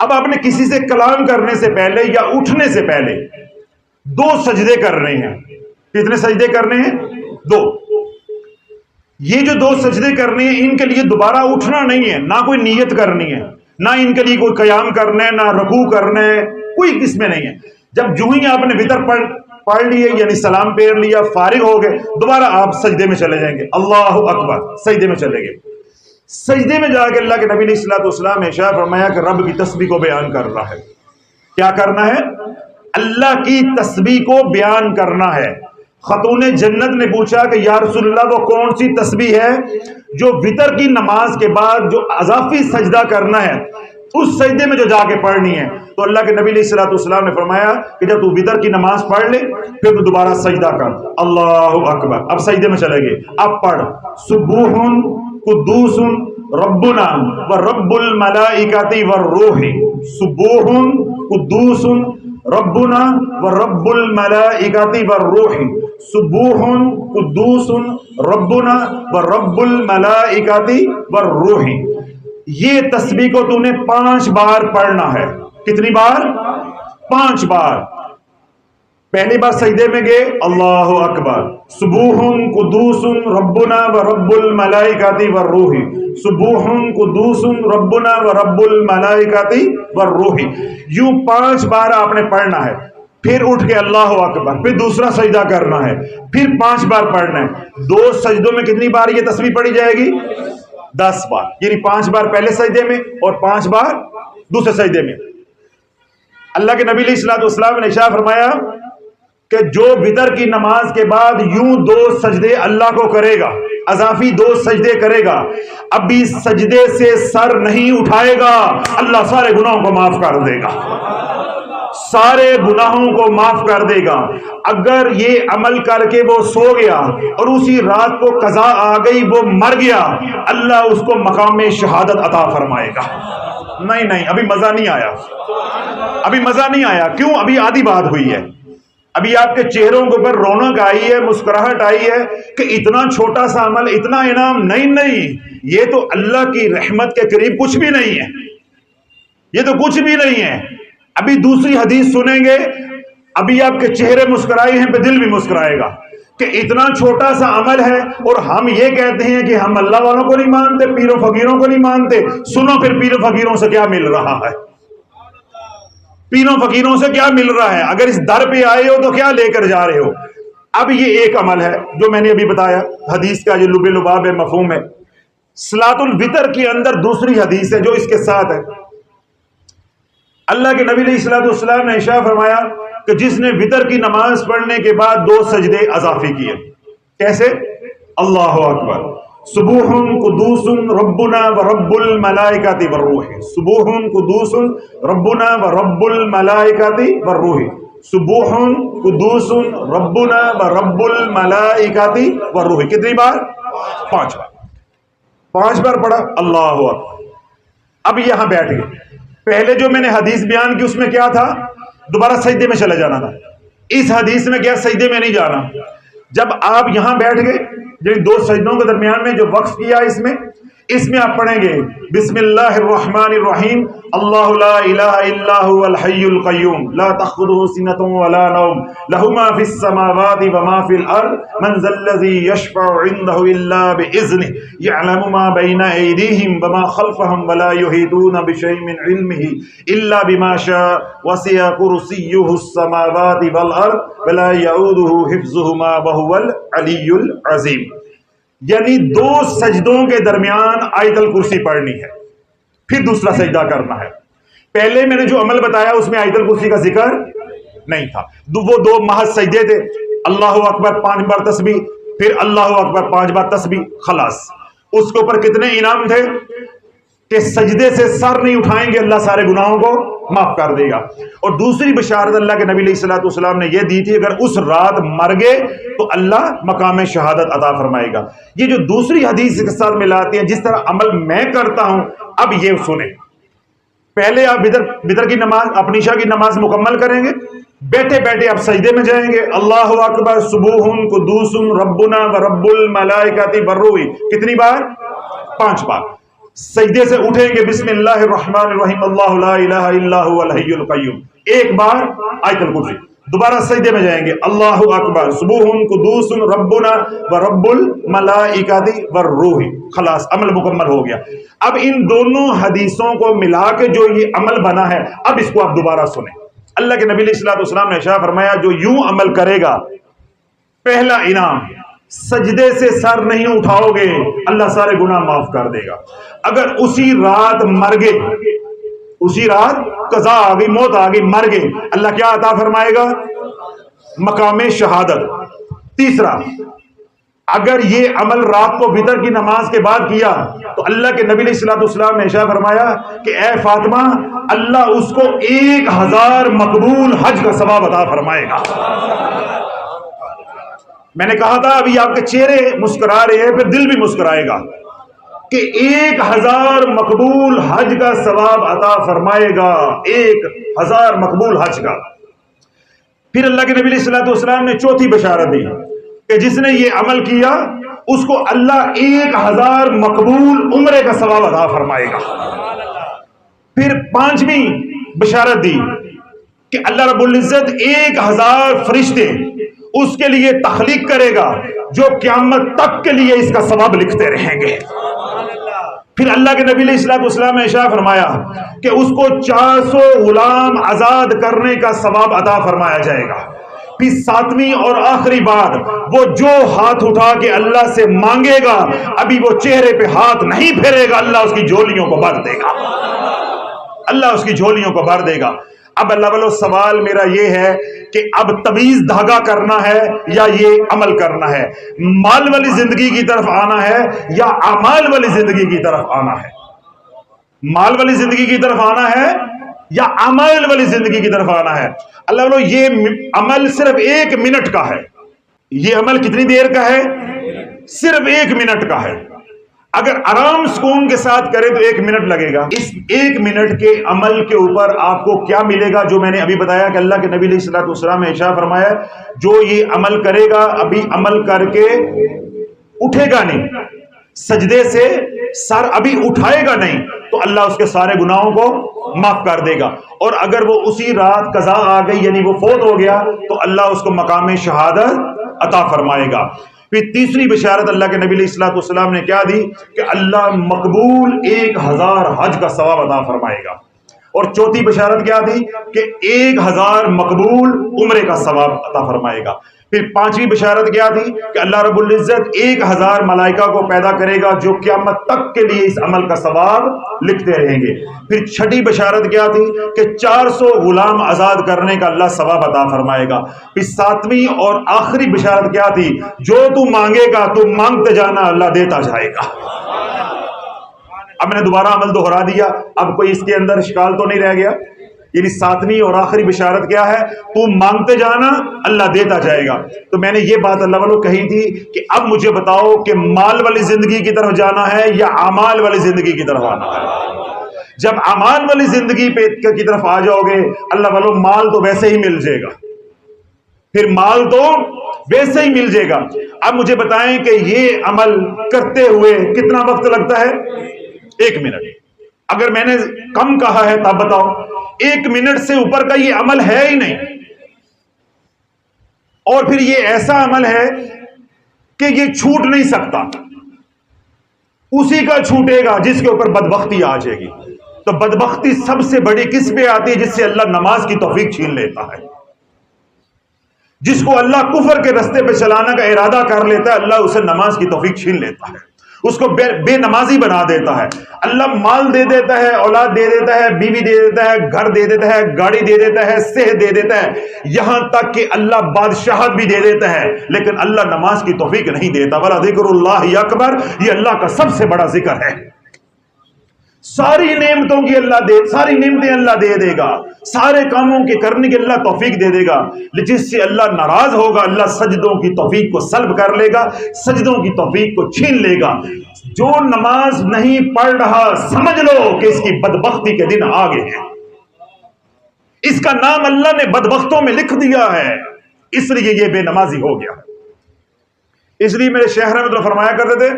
اب آپ نے کسی سے کلام کرنے سے پہلے یا اٹھنے سے پہلے 2 سجدے کر رہے ہیں۔ کتنے سجدے کرنے ہیں؟ 2۔ یہ جو 2 سجدے کرنے ہیں ان کے لیے دوبارہ اٹھنا نہیں ہے، نہ کوئی نیت کرنی ہے، نہ ان کے لیے کوئی قیام کرنا ہے، نہ رکوع کرنا ہے، کوئی اس میں نہیں ہے۔ جب جو ہی آپ نے وتر پڑھ لیے یعنی سلام پھیر لیا، فارغ ہو گئے، دوبارہ آپ سجدے میں چلے جائیں گے، اللہ اکبر، سجدے میں چلے گئے۔ سجدے میں جا کے اللہ کے نبی علیہ الصلوۃ والسلام نے ارشاد فرمایا کہ رب کی تسبیح کو بیان کر رہا ہے۔ کیا کرنا ہے؟ اللہ کی تسبیح کو بیان کرنا ہے۔ خاتون جنت نے پوچھا کہ یا رسول اللہ وہ کون سی تسبیح ہے جو وتر کی نماز کے بعد جو اضافی سجدہ کرنا ہے اس سجدے میں جو جا کے پڑھنی ہے؟ تو اللہ کے نبی علیہ الصلوۃ والسلام نے فرمایا کہ جب تو وتر کی نماز پڑھ لے پھر تو دوبارہ سجدہ کر، اللہ اکبر، اب سجدے میں چلے گئے، اب پڑھ سبوح قدوس ربنا ورب الملائکۃ والروح، سبوح قدوس ربنا ورب الملائکۃ والروح، سبوح قدوس ربنا ورب الملائکۃ والروح۔ یہ تسبیح کو تو نے 5 بار پڑھنا ہے۔ کتنی بار؟ 5 بار۔ پہلی بار سجدے میں گئے، اللہ اکبر، سبوح قدوس ربنا ورب الملائکۃ والروح، سبوح قدوس ربنا ورب الملائکۃ والروح۔ یوں 5 بار آپ نے پڑھنا ہے، پھر اٹھ کے اللہ اکبر، پھر دوسرا سجدہ کرنا ہے، پھر 5 بار پڑھنا ہے۔ 2 سجدوں میں کتنی بار یہ تسبیح پڑھی جائے گی؟ 10 بار، یعنی 5 بار پہلے سجدے میں اور 5 بار دوسرے سجدے میں۔ اللہ کے نبی علیہ الصلوۃ والسلام نے ارشاد فرمایا کہ جو وتر کی نماز کے بعد یوں 2 سجدے اللہ کو کرے گا، اضافی 2 سجدے کرے گا، ابھی سجدے سے سر نہیں اٹھائے گا، اللہ سارے گناہوں کو معاف کر دے گا، سارے گناہوں کو معاف کر دے گا۔ اگر یہ عمل کر کے وہ سو گیا اور اسی رات کو قضا آ گئی، وہ مر گیا، اللہ اس کو مقام شہادت عطا فرمائے گا۔ نہیں ابھی مزہ نہیں آیا، ابھی مزہ نہیں آیا۔ کیوں؟ ابھی آدھی بات ہوئی ہے، ابھی آپ کے چہروں کے اوپر رونق آئی ہے، مسکراہٹ آئی ہے کہ اتنا چھوٹا سا عمل، اتنا انعام۔ نہیں، یہ تو اللہ کی رحمت کے قریب کچھ بھی نہیں ہے، یہ تو کچھ بھی نہیں ہے۔ ابھی دوسری حدیث سنیں گے، ابھی آپ کے چہرے مسکرائے ہیں پہ دل بھی مسکرائے گا کہ اتنا چھوٹا سا عمل ہے، اور ہم یہ کہتے ہیں کہ ہم اللہ والوں کو نہیں مانتے، پیروں فقیروں کو نہیں مانتے۔ سنو پھر پیروں فقیروں سے کیا مل رہا ہے، پیروں فقیروں سے کیا مل رہا ہے۔ اگر اس در پہ آئے ہو تو کیا لے کر جا رہے ہو؟ اب یہ ایک عمل ہے جو میں نے ابھی بتایا، حدیث کا جو لب لباب ہے، مفہوم ہے۔ صلاۃ الوتر کے اندر دوسری حدیث ہے جو اس کے ساتھ ہے۔ اللہ کے نبی علیہ الصلوۃ والسلام نے ارشاد فرمایا کہ جس نے وتر کی نماز پڑھنے کے بعد 2 سجدے اضافی کیے، کیسے؟ اللہ اکبر، سبوح قدوس ربنا ورب الملائکۃ والروح، سبوح قدوس ربنا ورب الملائکۃ والروح، سبوح قدوس ربنا ورب الملائکۃ والروح۔ کتنی بار؟ 5 بار۔ 5 بار پڑھا، اللہ اکبر۔ اب یہاں بیٹھ گئے۔ پہلے جو میں نے حدیث بیان کی اس میں کیا تھا؟ دوبارہ سجدے میں چلے جانا تھا۔ اس حدیث میں کیا؟ سجدے میں نہیں جانا۔ جب آپ یہاں بیٹھ گئے، جن 2 سجدوں کے درمیان میں جو وقف کیا اس میں آپ پڑھیں گے بسم اللہ الرحمن الرحیم، اللہ لا الہ الا هو الحی القیوم لا تأخذه سنۃ ولا نوم له ما فی السماوات وما فی الارض من ذا الذی یشفع عنده الا باذنہ یعلم ما بین ایدیہم وما خلفهم ولا یحیطون بشیء من علمہ الا بما شاء وسع کرسیہ السماوات والارض ولا یؤوده حفظہما وهو العلی العظیم۔ یعنی 2 سجدوں کے درمیان آیت الکرسی پڑھنی ہے، پھر دوسرا سجدہ کرنا ہے۔ پہلے میں نے جو عمل بتایا اس میں آیت الکرسی کا ذکر نہیں تھا، وہ 2 محض سجدے تھے، اللہ اکبر 5 بار تسبیح، پھر اللہ اکبر 5 بار تسبیح، خلاص۔ اس کے اوپر کتنے انعام تھے کہ سجدے سے سر نہیں اٹھائیں گے اللہ سارے گناہوں کو معاف کر دے گا۔ اور دوسری بشارت اللہ کے نبی علیہ الصلوۃ والسلام نے یہ دی تھی، اگر اس رات مر گئے تو اللہ مقام شہادت عطا فرمائے گا۔ یہ جو دوسری حدیث کے ساتھ ملاتی ہیں، جس طرح عمل میں کرتا ہوں، اب یہ سنیں۔ پہلے آپ بدر کی نماز، اپنی عشاء کی نماز مکمل کریں گے، بیٹھے بیٹھے آپ سجدے میں جائیں گے، اللہ اکبر، سبوح قدوس ربنا ورب الملائکۃ والروح، کتنی بار؟ 5 بار۔ سجدے سے اٹھیں گے، بسم اللہ الرحمن الرحیم، اللہ لا الہ الا هو الحی القیوم، 1 بار آیت الکرسی۔ دوبارہ سجدے میں جائیں گے، اللہ اکبر، سبوح قدوس ربنا ورب الملائکۃ والروح، خلاص عمل مکمل ہو گیا۔ اب ان دونوں حدیثوں کو ملا کے جو یہ عمل بنا ہے، اب اس کو آپ دوبارہ سنیں، اللہ کے نبی علیہ السلام نے ارشاد فرمایا جو یوں عمل کرے گا، پہلا انعام سجدے سے سر نہیں اٹھاؤ گے، اللہ سارے گناہ معاف کر دے گا۔ اگر اسی رات مر گئے، اسی رات قضا آ گئی، موت آ گئی، مر گئے، اللہ کیا عطا فرمائے گا؟ مقام شہادت۔ تیسرا، اگر یہ عمل رات کو وتر کی نماز کے بعد کیا تو اللہ کے نبی علیہ السلام نے ارشاد فرمایا کہ اے فاطمہ، اللہ اس کو 1000 مقبول حج کا ثواب عطا فرمائے گا۔ میں نے کہا تھا ابھی آپ کے چہرے مسکرا رہے ہیں، پھر دل بھی مسکرائے گا کہ 1000 مقبول حج کا ثواب عطا فرمائے گا، 1000 مقبول حج کا۔ پھر اللہ کے نبی علیہ السلام نے چوتھی بشارت دی کہ جس نے یہ عمل کیا اس کو اللہ 1000 مقبول عمرے کا ثواب عطا فرمائے گا۔ پھر پانچویں بشارت دی کہ اللہ رب العزت 1000 فرشتے اس کے لیے تخلیق کرے گا جو قیامت تک کے لیے اس کا ثواب لکھتے رہیں گے۔ پھر اللہ کے نبی علیہ السلام نے ارشاد فرمایا کہ اس کو 400 غلام آزاد کرنے کا ثواب عطا فرمایا جائے گا۔ پھر ساتویں اور آخری بات، وہ جو ہاتھ اٹھا کے اللہ سے مانگے گا، ابھی وہ چہرے پہ ہاتھ نہیں پھیرے گا، اللہ اس کی جھولیوں کو بھر دے گا، اللہ اس کی جھولیوں کو بھر دے گا۔ اب اللہ والو سوال میرا یہ ہے کہ اب تمیز دھاگا کرنا ہے یا یہ عمل کرنا ہے؟ مال والی زندگی کی طرف آنا ہے یا اعمال والی زندگی کی طرف آنا ہے؟ مال والی زندگی کی طرف آنا ہے یا اعمال والی زندگی کی طرف آنا ہے؟ اللہ والو یہ عمل صرف 1 منٹ کا ہے۔ یہ عمل کتنی دیر کا ہے؟ صرف 1 منٹ کا ہے۔ اگر آرام سکون کے ساتھ کرے تو 1 منٹ لگے گا۔ اس 1 منٹ کے عمل کے اوپر آپ کو کیا ملے گا؟ جو میں نے ابھی بتایا کہ اللہ کے نبی علیہ السلام نے ارشاد فرمایا جو یہ عمل کرے گا، ابھی عمل کر کے اٹھے گا نہیں، سجدے سے سر ابھی اٹھائے گا نہیں، تو اللہ اس کے سارے گناہوں کو معاف کر دے گا۔ اور اگر وہ اسی رات قضا آ گئی یعنی وہ فوت ہو گیا تو اللہ اس کو مقام شہادت عطا فرمائے گا۔ پھر تیسری بشارت اللہ کے نبی علیہ السلام نے کیا دی کہ اللہ مقبول 1000 حج کا ثواب عطا فرمائے گا۔ اور چوتھی بشارت کیا دی کہ 1000 مقبول عمرے کا ثواب عطا فرمائے گا۔ پھر پانچویں بشارت کیا تھی کہ اللہ رب العزت 1000 ملائکہ کو پیدا کرے گا جو قیامت تک کے لیے اس عمل کا ثواب لکھتے رہیں گے۔ پھر چھٹی بشارت کیا تھی کہ 400 غلام آزاد کرنے کا اللہ ثواب عطا فرمائے گا۔ پھر ساتویں اور آخری بشارت کیا تھی؟ جو تو مانگے گا تو مانگتے جانا، اللہ دیتا جائے گا۔ اب میں نے دوبارہ عمل دوہرا دیا، اب کوئی اس کے اندر اشکال تو نہیں رہ گیا؟ یعنی ساتویں اور آخری بشارت کیا ہے؟ تو مانگتے جانا، اللہ دیتا جائے گا۔ تو میں نے یہ بات اللہ والوں کہی تھی کہ اب مجھے بتاؤ کہ مال والی زندگی کی طرف جانا ہے یا اعمال والی زندگی کی طرف آنا ہے؟ جب اعمال والی زندگی کی طرف آ جاؤ گے، اللہ والوں مال تو ویسے ہی مل جائے گا، پھر مال تو ویسے ہی مل جائے گا۔ اب مجھے بتائیں کہ یہ عمل کرتے ہوئے کتنا وقت لگتا ہے؟ 1 منٹ۔ اگر میں نے کم کہا ہے تب بتاؤ، 1 منٹ سے اوپر کا یہ عمل ہے ہی نہیں۔ اور پھر یہ ایسا عمل ہے کہ یہ چھوٹ نہیں سکتا، اسی کا چھوٹے گا جس کے اوپر بدبختی آ جائے گی۔ تو بدبختی سب سے بڑی کس پہ آتی ہے؟ جس سے اللہ نماز کی توفیق چھین لیتا ہے، جس کو اللہ کفر کے رستے پہ چلانا کا ارادہ کر لیتا ہے، اللہ اسے نماز کی توفیق چھین لیتا ہے، اس کو بے نمازی بنا دیتا ہے۔ اللہ مال دے دیتا ہے، اولاد دے دیتا ہے، بیوی دے دیتا ہے، گھر دے دیتا ہے، گاڑی دے دیتا ہے، صحت دے دیتا ہے، یہاں تک کہ اللہ بادشاہت بھی دے دیتا ہے، لیکن اللہ نماز کی توفیق نہیں دیتا۔ وَلَا ذِكْرُ اللَّهِ أَكْبَرُ، یہ اللہ کا سب سے بڑا ذکر ہے۔ ساری نعمتوں کی ساری نعمتیں اللہ دے دے گا، سارے کاموں کے کرنے کی اللہ توفیق دے دے گا، جس سے اللہ ناراض ہوگا اللہ سجدوں کی توفیق کو سلب کر لے گا، سجدوں کی توفیق کو چھین لے گا۔ جو نماز نہیں پڑھ رہا سمجھ لو کہ اس کی بدبختی کے دن آگے ہیں، اس کا نام اللہ نے بدبختوں میں لکھ دیا ہے، اس لیے یہ بے نمازی ہو گیا۔ اس لیے میرے شہر میں تو فرمایا کرتے تھے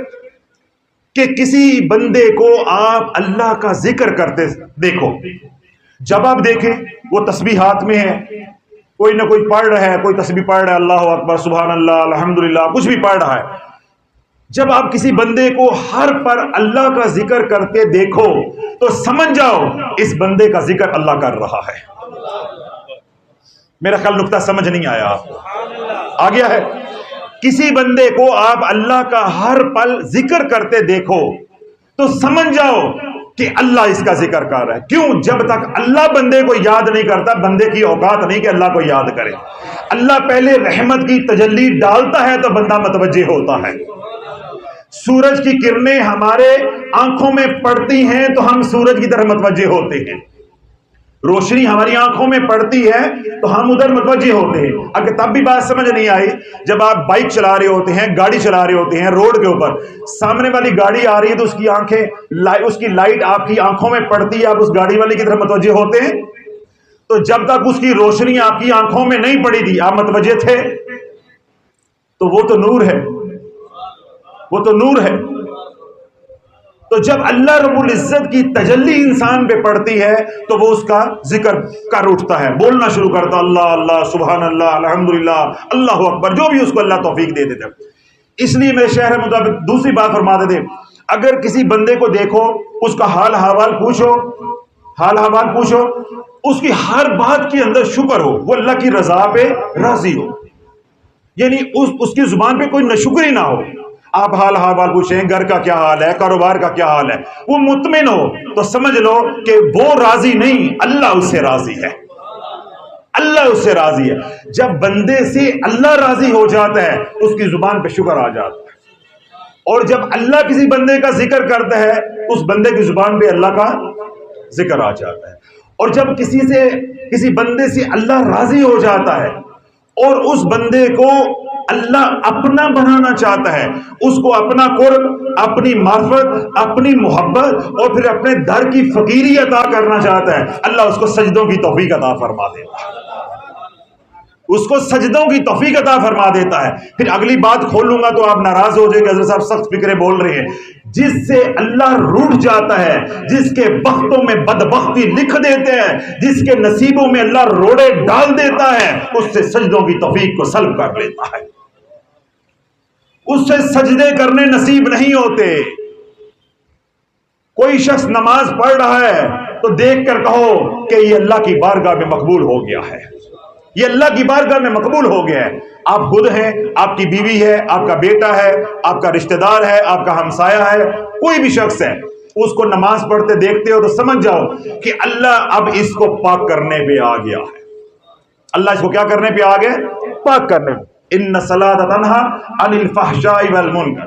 کہ کسی بندے کو آپ اللہ کا ذکر کرتے دیکھو، جب آپ دیکھیں وہ تسبیح ہاتھ میں ہے، کوئی نہ کوئی پڑھ رہا ہے، کوئی تسبیح پڑھ رہا ہے، اللہ اکبر، سبحان اللہ، الحمدللہ، کچھ بھی پڑھ رہا ہے، جب آپ کسی بندے کو ہر پر اللہ کا ذکر کرتے دیکھو تو سمجھ جاؤ اس بندے کا ذکر اللہ کر رہا ہے۔ میرا خیال نقطہ سمجھ نہیں آیا آپ کو؟ آ گیا ہے؟ کسی بندے کو آپ اللہ کا ہر پل ذکر کرتے دیکھو تو سمجھ جاؤ کہ اللہ اس کا ذکر کر رہا ہے. کیوں؟ جب تک اللہ بندے کو یاد نہیں کرتا، بندے کی اوقات نہیں کہ اللہ کو یاد کرے. اللہ پہلے رحمت کی تجلی ڈالتا ہے تو بندہ متوجہ ہوتا ہے. سورج کی کرنیں ہمارے آنکھوں میں پڑتی ہیں تو ہم سورج کی طرف متوجہ ہوتے ہیں. روشنی ہماری آنکھوں میں پڑتی ہے تو ہم ادھر متوجہ ہوتے ہیں. اگر تب بھی بات سمجھ نہیں آئی، جب آپ بائک چلا رہے ہوتے ہیں، گاڑی چلا رہے ہوتے ہیں روڈ کے اوپر، سامنے والی گاڑی آ رہی ہے تو اس کی آنکھیں، اس کی لائٹ آپ کی آنکھوں میں پڑتی ہے، آپ اس گاڑی والے کی طرف متوجہ ہوتے ہیں. تو جب تک اس کی روشنی آپ کی آنکھوں میں نہیں پڑی تھی آپ متوجہ تھے؟ تو وہ تو نور ہے، وہ تو نور ہے. تو جب اللہ رب العزت کی تجلی انسان پہ پڑتی ہے تو وہ اس کا ذکر کر اٹھتا ہے، بولنا شروع کرتا، اللہ اللہ، سبحان اللہ، الحمدللہ، اللہ اکبر، جو بھی اس کو اللہ توفیق دے دیتے. اس لیے میرے شہر مطابق دوسری بات فرماتے تھے، اگر کسی بندے کو دیکھو، اس کا حال حوال پوچھو، حال حوال پوچھو، اس کی ہر بات کے اندر شکر ہو، وہ اللہ کی رضا پہ راضی ہو، یعنی اس کی زبان پہ کوئی ناشکری نہ ہو. آپ حال حوال پوچھیں، گھر کا کیا حال ہے، کاروبار کا کیا حال ہے، وہ مطمئن ہو تو سمجھ لو کہ وہ راضی نہیں، اللہ اس سے راضی ہے، اللہ اس سے راضی ہے. جب بندے سے اللہ راضی ہو جاتا ہے اس کی زبان پہ شکر آ جاتا ہے، اور جب اللہ کسی بندے کا ذکر کرتا ہے اس بندے کی زبان پہ اللہ کا ذکر آ جاتا ہے. اور جب کسی بندے سے اللہ راضی ہو جاتا ہے اور اس بندے کو اللہ اپنا بنانا چاہتا ہے، اس کو اپنا قرب، اپنی معرفت، اپنی محبت اور پھر اپنے در کی فقیری عطا کرنا چاہتا ہے، اللہ اس کو سجدوں کی توفیق عطا فرما دیتا ہے، اس کو سجدوں کی توفیق عطا فرما دیتا ہے. پھر اگلی بات کھولوں گا تو آپ ناراض ہو جائے کہ حضرت صاحب سخت فکرے بول رہے ہیں. جس سے اللہ روٹھ جاتا ہے، جس کے بختوں میں بدبختی لکھ دیتے ہیں، جس کے نصیبوں میں اللہ روڑے ڈال دیتا ہے، اس سے سجدوں کی توفیق کو سلب کر لیتا ہے، اس سے سجدے کرنے نصیب نہیں ہوتے. کوئی شخص نماز پڑھ رہا ہے تو دیکھ کر کہو کہ یہ اللہ کی بارگاہ میں مقبول ہو گیا ہے، یہ اللہ کی بارگاہ میں مقبول ہو گیا ہے. آپ خود ہیں، آپ کی بیوی ہے، آپ کا بیٹا ہے، آپ کا رشتہ دار ہے، آپ کا ہمسایہ ہے، کوئی بھی شخص ہے، اس کو نماز پڑھتے دیکھتے ہو تو سمجھ جاؤ کہ اللہ اب اس کو پاک کرنے پہ آ گیا ہے. اللہ اس کو کیا کرنے پہ آ گیا؟ پاک کرنے پہ. ان الصلاۃ تنہی عن الفحشاء والمنکر،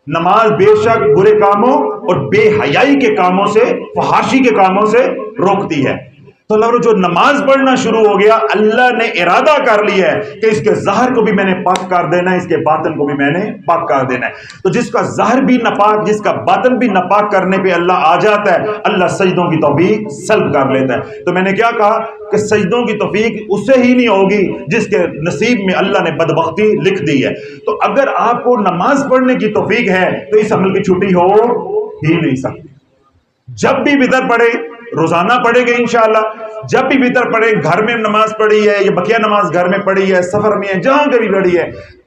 نماز بے شک برے کاموں اور بے حیائی کے کاموں سے، فحاشی کے کاموں سے روکتی ہے. تو اللہ جو نماز پڑھنا شروع ہو گیا، اللہ نے ارادہ کر لیا ہے کہ اس کے ظاہر کو بھی میں نے پاک کر دینا ہے، اس کے باطن کو بھی میں نے پاک کر دینا ہے. تو جس کا ظاہر بھی ناپاک، جس کا باطن بھی ناپاک کرنے پہ اللہ آ جاتا ہے، اللہ سجدوں کی توفیق سلب کر لیتا ہے. تو میں نے کیا کہا کہ سجدوں کی توفیق اسے ہی نہیں ہوگی جس کے نصیب میں اللہ نے بدبختی لکھ دی ہے. تو اگر آپ کو نماز پڑھنے کی توفیق ہے تو اس عمل کی چھٹی ہو ہی نہیں سکتی. جب بھی وتر پڑھے، روزانہ پڑھے گے انشاءاللہ، جب بھی وتر پڑھے، گھر میں نماز پڑھی ہے یا بقیہ نماز گھر میں پڑھی ہے، سفر میں ہے، جہاں کبھی پڑھی ہے،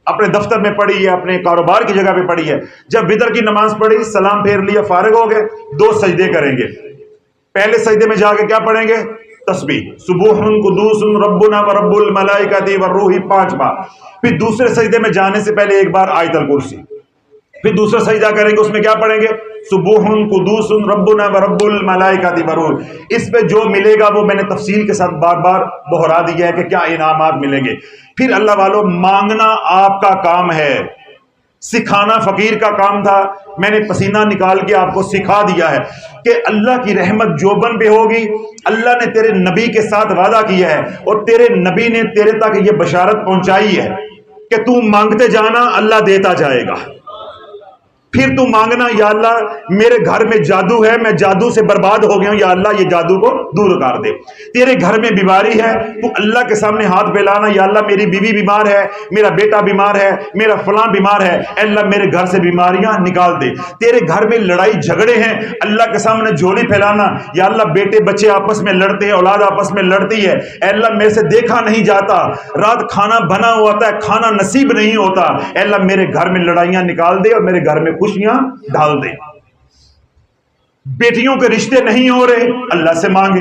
اپنے دفتر میں پڑھی ہے، اپنے کاروبار کی جگہ پہ پڑھی ہے، جب وتر کی نماز پڑھی، سلام پھیر لیا، فارغ ہو گئے، 2 سجدے کریں گے. پہلے سجدے میں جا کے کیا پڑھیں گے؟ تسبیح، سبوح قدوس ربنا ورب الملائکۃ والروح 5 بار. پھر دوسرے سجدے میں جانے سے پہلے 1 بار آیت الکرسی. پھر دوسرا سجدہ کریں گے، اس میں کیا پڑھیں گے؟ سبوح قدوس ربنا ورب الملائکۃ والروح. اس پہ جو ملے گا وہ میں نے تفصیل کے ساتھ بار بار دہرا دیا ہے کہ کیا انعامات ملیں گے. پھر اللہ والو، مانگنا آپ کا کام ہے، سکھانا فقیر کا کام تھا. میں نے پسینہ نکال کے آپ کو سکھا دیا ہے کہ اللہ کی رحمت جو بن پہ ہوگی، اللہ نے تیرے نبی کے ساتھ وعدہ کیا ہے اور تیرے نبی نے تیرے تک یہ بشارت پہنچائی ہے کہ تو مانگتے جانا، اللہ دیتا جائے گا. پھر تو مانگنا، یا اللہ میرے گھر میں جادو ہے، میں جادو سے برباد ہو گیا ہوں، یا اللہ یہ جادو کو دور کر دے. تیرے گھر میں بیماری ہے، تو اللہ کے سامنے ہاتھ پھیلانا، یا اللہ میری بیوی بیمار ہے، میرا بیٹا بیمار ہے، میرا فلاں بیمار ہے، اے اللہ میرے گھر سے بیماریاں نکال دے. تیرے گھر میں لڑائی جھگڑے ہیں، اللہ کے سامنے جھولی پھیلانا، یا اللہ بیٹے بچے آپس میں لڑتے ہیں، اولاد آپس میں لڑتی ہے، اے اللہ میرے سے دیکھا نہیں جاتا، رات کھانا بنا ہوتا ہے، کھانا نصیب نہیں ہوتا، اے اللہ میرے گھر میں لڑائیاں نکال دے اور میرے گھر میں خوشیاں ڈال دے. بیٹیوں کے رشتے نہیں ہو رہے، اللہ سے مانگے.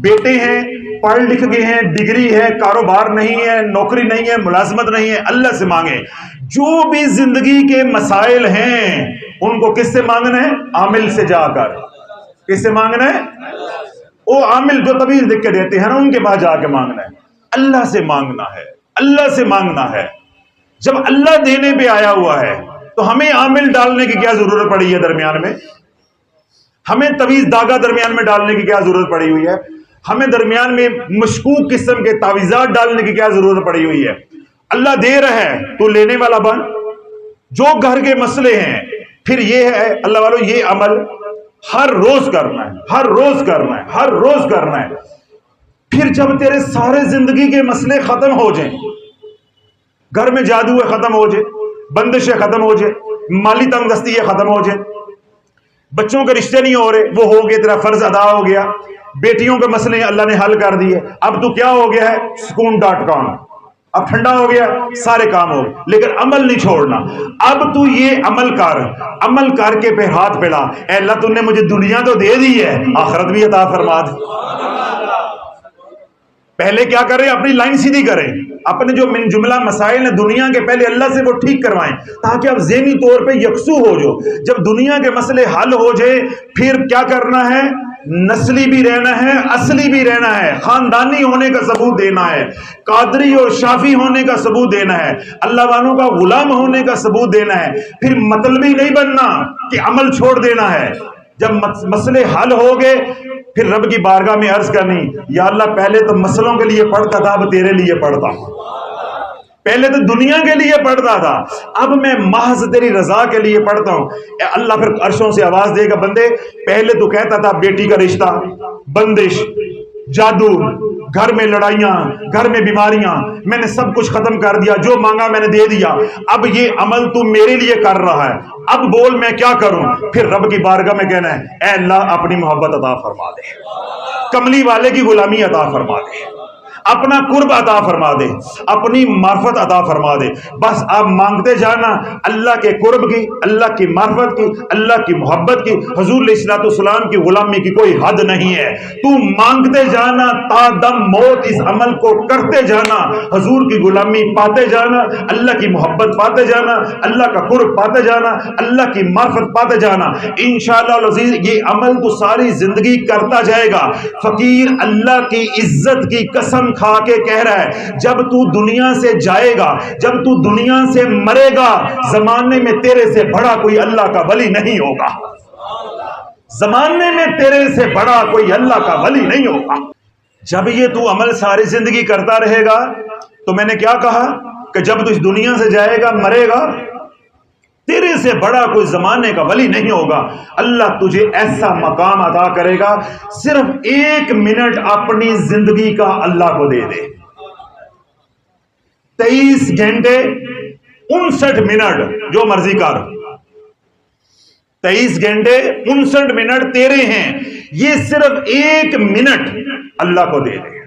بیٹے ہیں پڑھ لکھ گئے ہیں، ڈگری ہے، کاروبار نہیں ہے، نوکری نہیں ہے، ملازمت نہیں ہے، اللہ سے مانگیں۔ جو بھی زندگی کے مسائل ہیں ان کو کس سے مانگنا ہے؟ عامل سے جا کر۔ کس سے مانگنا ہے؟ وہ عامل جو طویل لکھ کے دیتے ہیں نا، ان کے پاس جا کے مانگنا ہے۔ اللہ سے مانگنا ہے، اللہ سے مانگنا ہے۔ جب اللہ دینے پہ آیا ہوا ہے تو ہمیں عامل ڈالنے کی کیا ضرورت پڑی ہے درمیان میں؟ ہمیں تویز داغا درمیان میں ڈالنے کی کیا ضرورت پڑی ہوئی ہے؟ ہمیں درمیان میں مشکوک قسم کے تعویذات ڈالنے کی کیا ضرورت پڑی ہوئی ہے؟ اللہ دے رہا ہے تو لینے والا بن۔ جو گھر کے مسئلے ہیں، پھر یہ ہے اللہ والوں، یہ عمل ہر روز کرنا ہے، ہر روز کرنا ہے، ہر روز کرنا ہے۔ پھر جب تیرے سارے زندگی کے مسئلے ختم ہو جائیں، گھر میں جادو ختم ہو جائے، بندشیں ختم ہو جائے، مالی تنگ دستی ختم ہو جائے، بچوں کے رشتے نہیں ہو رہے، وہ ہو گئے، تیرا فرض ادا ہو گیا، بیٹیوں کے مسئلے اللہ نے حل کر دیے، اب تو کیا ہو گیا ہے؟ سکون.com، اب ٹھنڈا ہو گیا، سارے کام ہو گئے، لیکن عمل نہیں چھوڑنا۔ اب تو یہ عمل کر کے پہ ہاتھ پھیلا، اے اللہ تو نے مجھے دنیا تو دے دی ہے، آخرت بھی عطا فرما دے۔ پہلے کیا کریں؟ اپنی لائن سیدھی کریں، اپنے جو من جملہ مسائل ہیں دنیا کے پہلے اللہ سے وہ ٹھیک کروائیں، تاکہ اب ذہنی طور پہ یکسو ہو جو۔ جب دنیا کے مسئلے حل ہو جائے، پھر کیا کرنا ہے؟ نسلی بھی رہنا ہے، اصلی بھی رہنا ہے، خاندانی ہونے کا ثبوت دینا ہے، قادری اور شافی ہونے کا ثبوت دینا ہے، اللہ والوں کا غلام ہونے کا ثبوت دینا ہے۔ پھر مطلبی نہیں بننا کہ عمل چھوڑ دینا ہے۔ جب مسئلے حل ہو گئے، پھر رب کی بارگاہ میں عرض کرنی، یا اللہ پہلے تو مسئلوں کے لیے پڑھتا تھا، اب تیرے لیے پڑھتا ہوں۔ پہلے تو دنیا کے لیے پڑھتا تھا، اب میں محض تیری رضا کے لیے پڑھتا ہوں۔ اے اللہ پھر عرشوں سے آواز دے گا، بندے پہلے تو کہتا تھا بیٹی کا رشتہ، بندش، جادو، گھر میں لڑائیاں، گھر میں بیماریاں، میں نے سب کچھ ختم کر دیا، جو مانگا میں نے دے دیا، اب یہ عمل تو میرے لیے کر رہا ہے، اب بول میں کیا کروں؟ پھر رب کی بارگاہ میں کہنا ہے، اے اللہ اپنی محبت عطا فرما دے، کملی والے کی غلامی عطا فرما دے، اپنا قرب عطا فرما دے، اپنی معرفت عطا فرما دے۔ بس آپ مانگتے جانا، اللہ کے قرب کی، اللہ کی معرفت کی، اللہ کی محبت کی، حضور علیہ الصلوۃ والسلام کی غلامی کی کوئی حد نہیں ہے۔ تو مانگتے جانا، تا دم موت اس عمل کو کرتے جانا، حضور کی غلامی پاتے جانا، اللہ کی محبت پاتے جانا، اللہ کا قرب پاتے جانا، اللہ کی معرفت پاتے جانا۔ انشاءاللہ العزیز یہ عمل تو ساری زندگی کرتا جائے گا۔ فقیر اللہ کی عزت کی قسم کھا کے کہہ رہا ہے، جب تو دنیا سے جائے گا، جب تو دنیا سے مرے گا، زمانے میں تیرے سے بڑا کوئی اللہ کا ولی نہیں ہوگا، زمانے میں تیرے سے بڑا کوئی اللہ کا ولی نہیں ہوگا۔ جب یہ تو عمل ساری زندگی کرتا رہے گا، تو میں نے کیا کہا کہ جب تو اس دنیا سے جائے گا، مرے گا، تیرے سے بڑا کوئی زمانے کا ولی نہیں ہوگا۔ اللہ تجھے ایسا مقام عطا کرے گا، صرف 1 منٹ اپنی زندگی کا اللہ کو دے دے۔ 23 گھنٹے 59 منٹ جو مرضی کر، 23 گھنٹے 59 منٹ تیرے ہیں، یہ صرف 1 منٹ اللہ کو دے دے،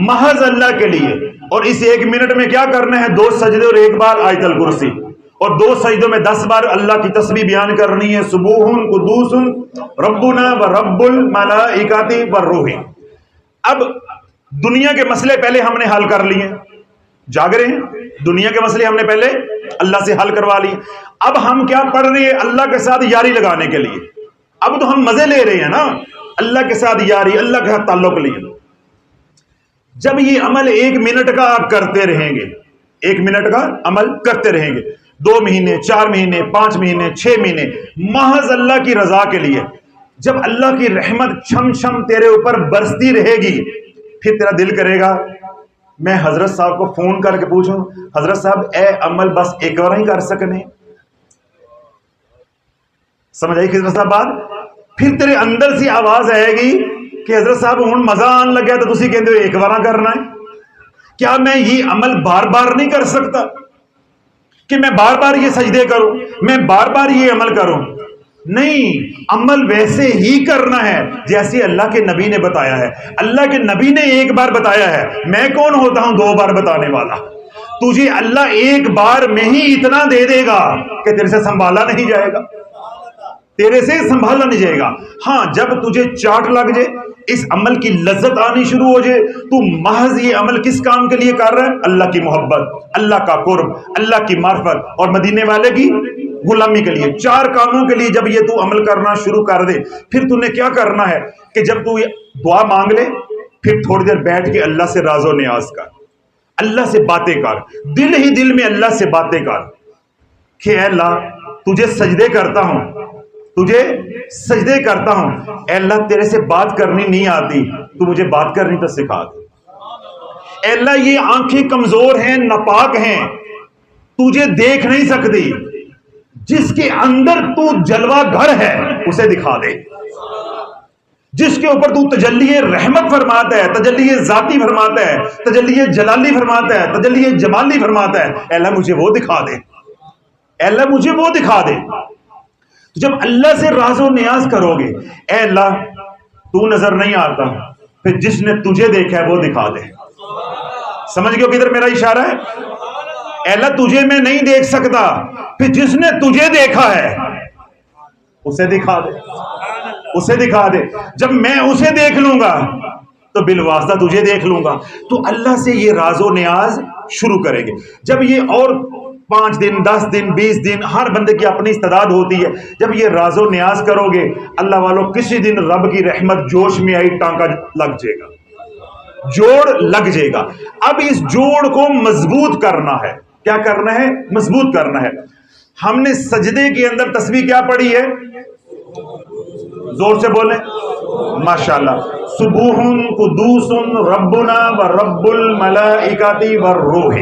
محض اللہ کے لیے۔ اور اس 1 منٹ میں کیا کرنا ہے؟ 2 سجدے اور 1 بار آیت الکرسی، اور 2 سجدوں میں 10 بار اللہ کی تسبیح بیان کرنی ہے، سبوح قدوس ربنا و رب الملائکۃ والروح۔ اب دنیا کے مسئلے پہلے ہم نے حل کر لیے، جاگ رہے ہیں، دنیا کے مسئلے ہم نے پہلے اللہ سے حل کروا لیے، اب ہم کیا پڑھ رہے ہیں؟ اللہ کے ساتھ یاری لگانے کے لیے۔ اب تو ہم مزے لے رہے ہیں نا، اللہ کے ساتھ یاری، اللہ کے ساتھ تعلق لیے۔ جب یہ عمل 1 منٹ کا آپ کرتے رہیں گے، 1 منٹ کا عمل کرتے رہیں گے، 2 مہینے، 4 مہینے، 5 مہینے، 6 مہینے، محض اللہ کی رضا کے لیے، جب اللہ کی رحمت چھم چھم تیرے اوپر برستی رہے گی، پھر تیرا دل کرے گا میں حضرت صاحب کو فون کر کے پوچھوں، حضرت صاحب اے عمل بس ایک بار ہی کر سکنے؟ سمجھ آئی حضرت صاحب بات؟ پھر تیرے اندر سی آواز آئے گی کہ حضرت صاحب ہوں مزہ آن لگا تو تسی کہندے ہو ایک بار کرنا ہے، کیا میں یہ عمل بار بار نہیں کر سکتا کہ میں بار بار یہ سجدے کروں، میں بار بار یہ عمل کروں؟ نہیں، عمل ویسے ہی کرنا ہے جیسے اللہ کے نبی نے بتایا ہے۔ اللہ کے نبی نے 1 بار بتایا ہے، میں کون ہوتا ہوں 2 بار بتانے والا؟ تجھے اللہ 1 بار میں ہی اتنا دے دے گا کہ تیرے سے سنبھالا نہیں جائے گا، تیرے سے سنبھالا نہیں جائے گا۔ ہاں جب تجھے چاٹ لگ جائے، اس عمل کی لذت آنی شروع ہو جائے، تو محض یہ عمل کس کام کے لیے کر رہا ہے؟ اللہ کی محبت، اللہ کا قرب، اللہ کی معرفت اور مدینے والے کی غلامی کے لیے، 4 کاموں کے لیے جب یہ تو عمل کرنا شروع کر دے، پھر تو نے کیا کرنا ہے کہ جب تو یہ دعا مانگ لے، پھر تھوڑی دیر بیٹھ کے اللہ سے راز و نیاز کر، اللہ سے باتیں کر، دل ہی دل میں اللہ سے باتیں کر کہ اے اللہ تجھے سجدے کرتا ہوں، تجھے سجدے کرتا ہوں، اے اللہ تیرے سے بات کرنی نہیں آتی، تو مجھے بات کرنی تو سکھا دے، اے اللہ یہ آنکھیں کمزور ہیں، ناپاک ہیں، تجھے دیکھ نہیں سکتی، جس کے اندر تو جلوہ گھر ہے اسے دکھا دے، جس کے اوپر تو تجلی رحمت فرماتا ہے، تجلی ذاتی فرماتا ہے، تجلی جلالی فرماتا ہے، تجلی جمالی فرماتا ہے، اے اللہ مجھے وہ دکھا دے، اے اللہ مجھے وہ دکھا دے۔ جب اللہ سے راز و نیاز کرو گے، اے اللہ تو نظر نہیں آتا، پھر جس نے تجھے دیکھا ہے وہ دکھا دے۔ سمجھ گئے کدھر میرا اشارہ ہے؟ اے اللہ تجھے میں نہیں دیکھ سکتا، پھر جس نے تجھے دیکھا ہے اسے دکھا دے، اسے دکھا دے۔ جب میں اسے دیکھ لوں گا تو بالواسطہ تجھے دیکھ لوں گا۔ تو اللہ سے یہ راز و نیاز شروع کریں گے۔ جب یہ اور 5 دن 10 دن 20 دن ہر بندے کی اپنی استعداد ہوتی ہے، جب یہ راز و نیاز کرو گے اللہ والوں، کسی دن رب کی رحمت جوش میں آئی ٹانکا لگ جائے گا، جوڑ لگ جائے گا۔ اب اس جوڑ کو مضبوط کرنا ہے۔ کیا کرنا ہے؟ مضبوط کرنا ہے۔ ہم نے سجدے کے اندر تسبیح کیا پڑھی ہے؟ زور سے بولیں ماشاءاللہ، سبوح قدوس ربنا و رب الملائکۃ والروح۔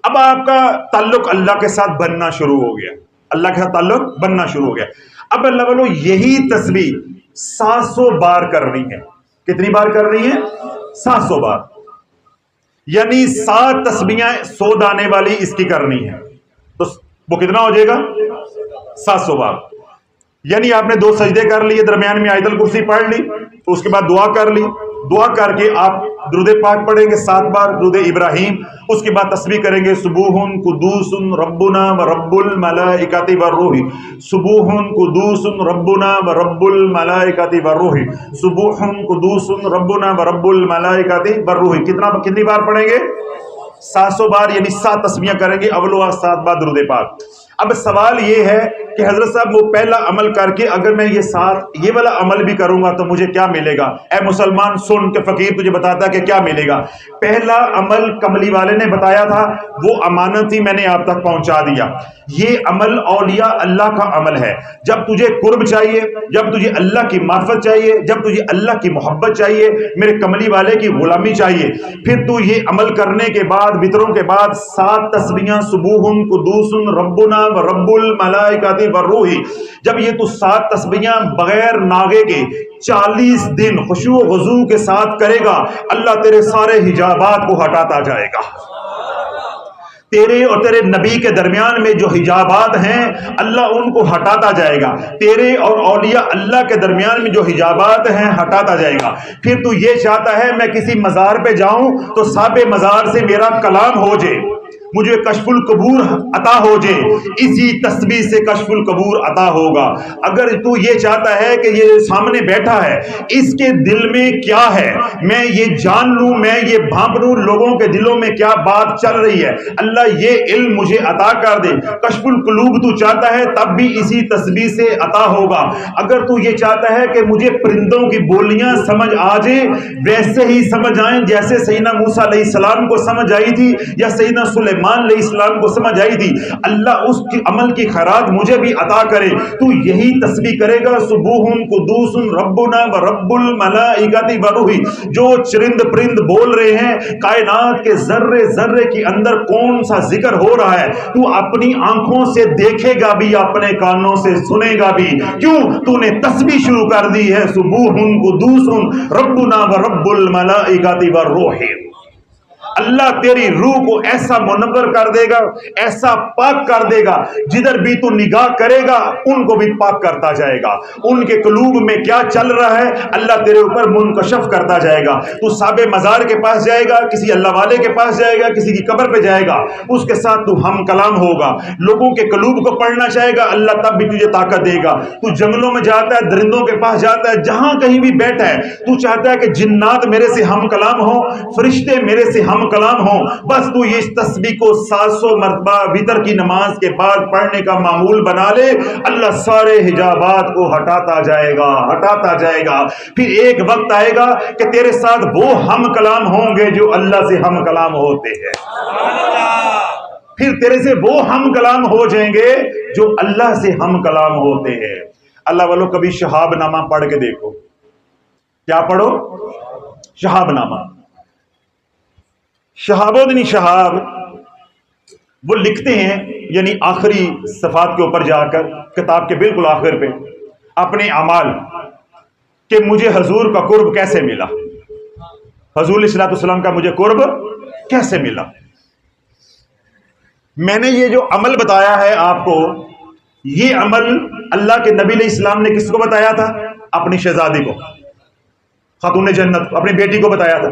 اب آپ کا تعلق اللہ کے ساتھ بننا شروع ہو گیا، اللہ کے ساتھ تعلق بننا شروع ہو گیا۔ اب اللہ والو یہی تسبیح 700 بار کرنی ہے۔ کتنی بار کرنی ہے؟ 700 بار، یعنی 7 تسبیحیں 100 دانے والی اس کی کرنی ہے، تو وہ کتنا ہو جائے گا؟ 700 بار۔ یعنی آپ نے 2 سجدے کر لیے، درمیان میں آیت الکرسی پڑھ لی، تو اس کے بعد دعا کر لی، دعا کر کے آپ درود پاک پڑھیں گے 7 بار، درود ابراہیم، اس کے بعد تسبیح کریں گے سبوح قدوس ربنا و رب الملائکۃ والروح، سبوح قدوس ربنا و رب الملائکۃ والروح، سبوح قدوس ربنا و رب الملائکۃ والروح۔ کتنی بار پڑھیں گے؟ 700 بار، یعنی 7 تسبیحیں کریں گے، اول و 7 بار درود پاک۔ اب سوال یہ ہے کہ حضرت صاحب وہ پہلا عمل کر کے اگر میں یہ والا عمل بھی کروں گا تو مجھے کیا ملے گا؟ اے مسلمان سن کے فقیر تجھے بتاتا ہے کہ کیا ملے گا۔ پہلا عمل کملی والے نے بتایا تھا، وہ امانت ہی میں نے آپ تک پہنچا دیا۔ یہ عمل اولیاء اللہ کا عمل ہے۔ جب تجھے قرب چاہیے، جب تجھے اللہ کی معرفت چاہیے، جب تجھے اللہ کی محبت چاہیے، میرے کملی والے کی غلامی چاہیے، پھر تو یہ عمل کرنے کے بعد وطروں کے بعد 7 تسبیحیں سبوح قدوس ربنا و رب الملائکۃ والروح، جب یہ تو 7 تسبیحیں بغیر ناغے کے 40 دن خشوع و خضوع کے ساتھ کرے گا، اللہ تیرے سارے حجابات کو ہٹاتا جائے گا۔ تیرے اور تیرے نبی کے درمیان میں جو حجابات ہیں اللہ ان کو ہٹاتا جائے گا، تیرے اور اولیاء اللہ کے درمیان میں جو حجابات ہیں ہٹاتا جائے گا۔ پھر تو یہ چاہتا ہے میں کسی مزار پہ جاؤں تو صاحب مزار سے میرا کلام ہو جائے، مجھے کشف القبور عطا ہو جائے، اسی تسبیح سے کشف القبور عطا ہوگا۔ اگر تو یہ چاہتا ہے کہ یہ سامنے بیٹھا ہے اس کے دل میں کیا ہے، میں یہ جان لوں، میں یہ بھانپ لوں لوگوں کے دلوں میں کیا بات چل رہی ہے، اللہ یہ علم مجھے عطا کر دے۔ کشف القلوب تو چاہتا ہے تب بھی اسی تسبیح سے عطا ہوگا۔ اگر تو یہ چاہتا ہے کہ مجھے پرندوں کی بولیاں سمجھ آ جائے، ویسے ہی سمجھ آئیں جیسے سیدنا موسیٰ علیہ السلام کو سمجھ آئی تھی یا سیدنا سلیمان علیہ السلام کو سمجھ آئی تھی، اللہ اس کی عمل کی خیرات مجھے بھی عطا کرے۔ تو یہی تسبیح کرے گا سبوح قدوس ربنا و رب الملائکۃ والروح۔ جو چرند پرند بول رہے ہیں، کائنات کے ذرے ذرے کے اندر کون سا ذکر ہو رہا ہے، تو اپنی آنکھوں سے دیکھے گا بھی، اپنے کانوں سے سنے گا بھی۔ کیوں؟ تو نے تسبیح شروع کر دی ہے سبوح قدوس ربنا و رب الملائکۃ والروح۔ اللہ تیری روح کو ایسا منور کر دے گا، ایسا پاک کر دے گا، جدھر بھی تو نگاہ کرے گا ان کو بھی پاک کرتا جائے گا۔ ان کے قلوب میں کیا چل رہا ہے اللہ تیرے اوپر منکشف کرتا جائے گا۔ تو صاحب مزار کے پاس جائے گا، کسی اللہ والے کے پاس جائے گا، کسی کی قبر پہ جائے گا، اس کے ساتھ تو ہم کلام ہوگا۔ لوگوں کے قلوب کو پڑھنا چاہے گا، اللہ تب بھی تجھے طاقت دے گا۔ تو جنگلوں میں جاتا ہے، درندوں کے پاس جاتا ہے، جہاں کہیں بھی بیٹھا ہے، تو چاہتا ہے کہ جنات میرے سے ہم کلام ہوں، فرشتے میرے سے ہم کلام ہوں، بس تو یہ تسبیح کو 700 مرتبہ وتر کی نماز کے بعد پڑھنے کا معمول بنا لے، اللہ سارے حجابات کو ہٹاتا جائے گا، ہٹاتا جائے گا۔ پھر ایک وقت آئے گا کہ تیرے ساتھ وہ ہم کلام ہوں گے جو اللہ سے ہم کلام ہوتے ہیں، پھر تیرے سے وہ ہم کلام ہو جائیں گے جو اللہ سے ہم کلام ہوتے ہیں۔ اللہ والوں کبھی شہاب نامہ پڑھ کے دیکھو، کیا پڑھو؟ شہاب نامہ۔ شہاب الدین شہاب وہ لکھتے ہیں، یعنی آخری صفحات کے اوپر جا کر کتاب کے بالکل آخر پہ اپنے اعمال کہ مجھے حضور کا قرب کیسے ملا، حضور علیہ السلام کا مجھے قرب کیسے ملا۔ میں نے یہ جو عمل بتایا ہے آپ کو، یہ عمل اللہ کے نبی علیہ السلام نے کس کو بتایا تھا؟ اپنی شہزادی کو، خاتون جنت کو، اپنی بیٹی کو بتایا تھا۔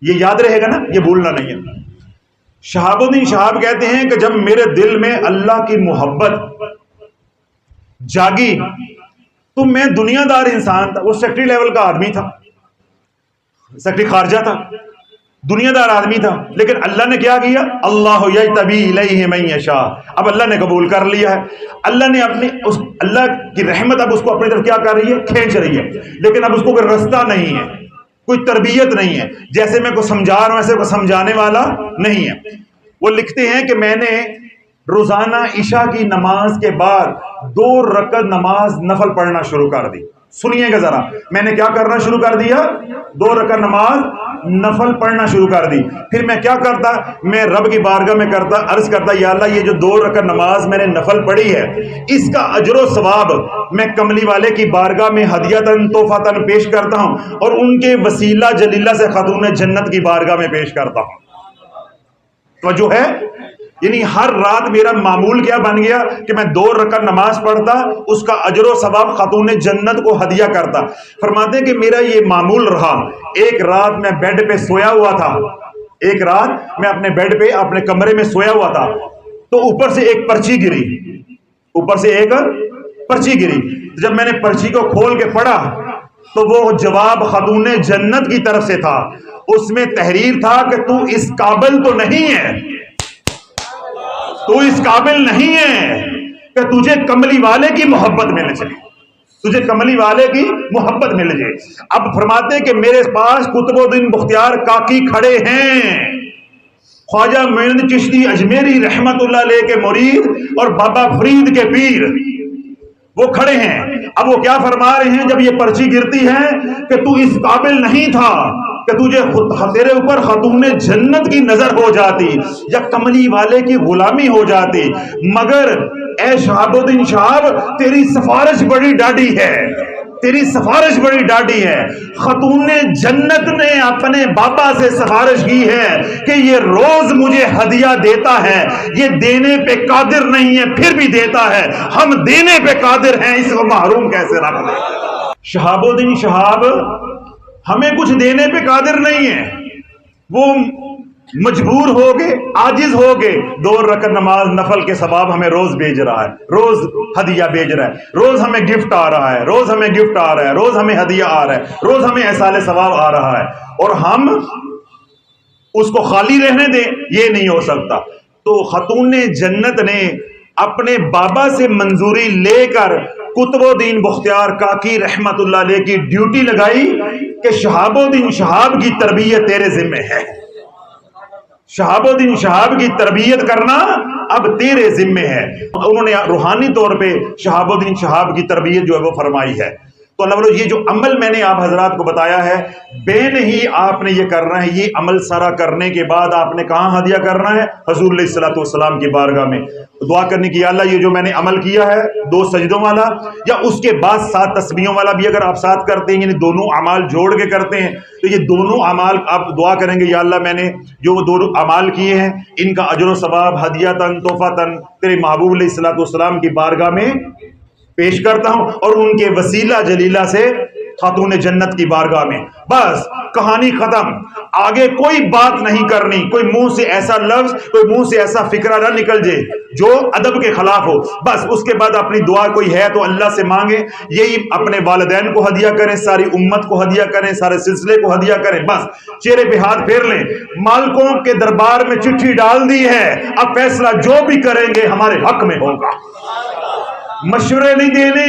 یہ یاد رہے گا نا، یہ بھولنا نہیں ہے۔ شہاب الدین شہاب کہتے ہیں کہ جب میرے دل میں اللہ کی محبت جاگی تو میں دنیا دار انسان تھا، وہ سیکٹری لیول کا آدمی تھا، سیکٹری خارجہ تھا، دنیا دار آدمی تھا، لیکن اللہ نے کیا کیا؟ اللہ یجتبی الیہ من یشاء، اب اللہ نے قبول کر لیا ہے۔ اللہ نے اپنی اللہ کی رحمت اب اس کو اپنی طرف کیا کر رہی ہے؟ کھینچ رہی ہے، لیکن اب اس کو کوئی رستہ نہیں ہے، کوئی تربیت نہیں ہے، جیسے میں کو سمجھا رہا ہوں ایسے کو سمجھانے والا نہیں ہے۔ وہ لکھتے ہیں کہ میں نے روزانہ عشاء کی نماز کے بعد 2 رکعت نماز نفل پڑھنا شروع کر دی۔ سنیے گا ذرا، میں نے کیا کرنا شروع کر دیا؟ 2 رکعت نماز نفل پڑھنا شروع کر دی۔ پھر میں کیا کرتا؟ میں رب کی بارگاہ میں کرتا، عرض کرتا یا اللہ یہ جو 2 رکعت نماز میں نے نفل پڑھی ہے اس کا اجر و ثواب میں کملی والے کی بارگاہ میں ہدیتاً تحفۃً پیش کرتا ہوں، اور ان کے وسیلہ جلیلہ سے خاتون جنت کی بارگاہ میں پیش کرتا ہوں۔ توجہ ہے؟ یعنی ہر رات میرا معمول کیا بن گیا کہ میں 2 رکعت نماز پڑھتا، اس کا اجر و ثواب خاتون جنت کو ہدیہ کرتا۔ فرماتے ہیں کہ میرا یہ معمول رہا۔ ایک رات میں بیڈ پہ سویا ہوا تھا، ایک رات میں اپنے بیڈ پہ اپنے کمرے میں سویا ہوا تھا، تو اوپر سے ایک پرچی گری، اوپر سے ایک پرچی گری۔ جب میں نے پرچی کو کھول کے پڑھا تو وہ جواب خاتون جنت کی طرف سے تھا۔ اس میں تحریر تھا کہ تو اس قابل تو نہیں ہے، تو اس قابل نہیں ہے کہ تجھے کملی والے کی محبت مل جائے، تجھے کملی والے کی محبت مل جائے۔ اب فرماتے کہ میرے پاس قطب الدین بختیار کاکی کھڑے ہیں، خواجہ معین چشتی اجمیری رحمت اللہ علیہ کے مرید اور بابا فرید کے پیر، وہ کھڑے ہیں۔ اب وہ کیا فرما رہے ہیں جب یہ پرچی گرتی ہے کہ تو اس قابل نہیں تھا کہ تجھے تیرے اوپر خاتون جنت کی نظر ہو جاتی یا کملی والے کی غلامی ہو جاتی، مگر اے شہاب الدین شہاب تیری سفارش بڑی ڈاڈی ہے، تیری سفارش بڑی ڈاڈی ہے۔ خاتون جنت نے اپنے بابا سے سفارش کی ہے کہ یہ روز مجھے ہدیہ دیتا ہے، یہ دینے پہ قادر نہیں ہے پھر بھی دیتا ہے، ہم دینے پہ قادر ہیں، اس کو محروم کیسے رکھ دیں۔ شہاب الدین شہاب ہمیں کچھ دینے پہ قادر نہیں ہے، وہ مجبور ہو گئے، عاجز ہو گئے، 2 رکعت نماز نفل کے ثواب ہمیں روز بھیج رہا ہے، روز ہدیہ بھیج رہا ہے، روز ہمیں گفٹ آ رہا ہے، روز ہمیں گفٹ آ رہا ہے، روز ہمیں ہدیہ آ رہا ہے، روز ہمیں ایصال ثواب آ رہا ہے، اور ہم اس کو خالی رہنے دیں؟ یہ نہیں ہو سکتا۔ تو خاتون جنت نے اپنے بابا سے منظوری لے کر قطب الدین بختیار کاکی رحمت اللہ علیہ کی ڈیوٹی لگائی کہ شہاب الدین شہاب کی تربیت تیرے ذمہ ہے، شہاب الدین شہاب کی تربیت کرنا اب تیرے ذمہ ہے۔ انہوں نے روحانی طور پہ شہاب الدین شہاب کی تربیت جو ہے وہ فرمائی ہے۔ تو اللہ والوں یہ جو عمل میں نے آپ حضرات کو بتایا ہے بے نہیں آپ نے یہ کرنا ہے. یہ عمل سارا کرنے کے بعد آپ نے کہاں ہدیہ کرنا ہے؟ حضور علیہ الصلوۃ والسلام کی بارگاہ میں دعا کرنی کی، یا اللہ یہ جو میں نے عمل کیا ہے 2 سجدوں والا یا اس کے بعد 7 تسبیحوں والا بھی اگر آپ ساتھ کرتے ہیں، یعنی دونوں اعمال جوڑ کے کرتے ہیں، تو یہ دونوں اعمال آپ دعا کریں گے، یا اللہ میں نے جو وہ دونوں اعمال کیے ہیں ان کا اجر و ثواب ہدیۃً تحفۃً تیرے محبوب علیہ الصلوۃ والسلام کی بارگاہ میں پیش کرتا ہوں، اور ان کے وسیلہ جلیلہ سے خاتون جنت کی بارگاہ میں. بس کہانی ختم، آگے کوئی بات نہیں کرنی، کوئی منہ سے ایسا لفظ، کوئی منہ سے ایسا فکرہ نہ نکل جائے جو ادب کے خلاف ہو. بس اس کے بعد اپنی دعا کوئی ہے تو اللہ سے مانگے، یہی اپنے والدین کو ہدیہ کریں، ساری امت کو ہدیہ کریں، سارے سلسلے کو ہدیہ کریں. بس چہرے پہ ہاتھ پھیر لیں، مالکوں کے دربار میں چٹھی ڈال دی ہے، اب فیصلہ جو بھی کریں گے ہمارے حق میں ہوگا. مشورے نہیں دینے،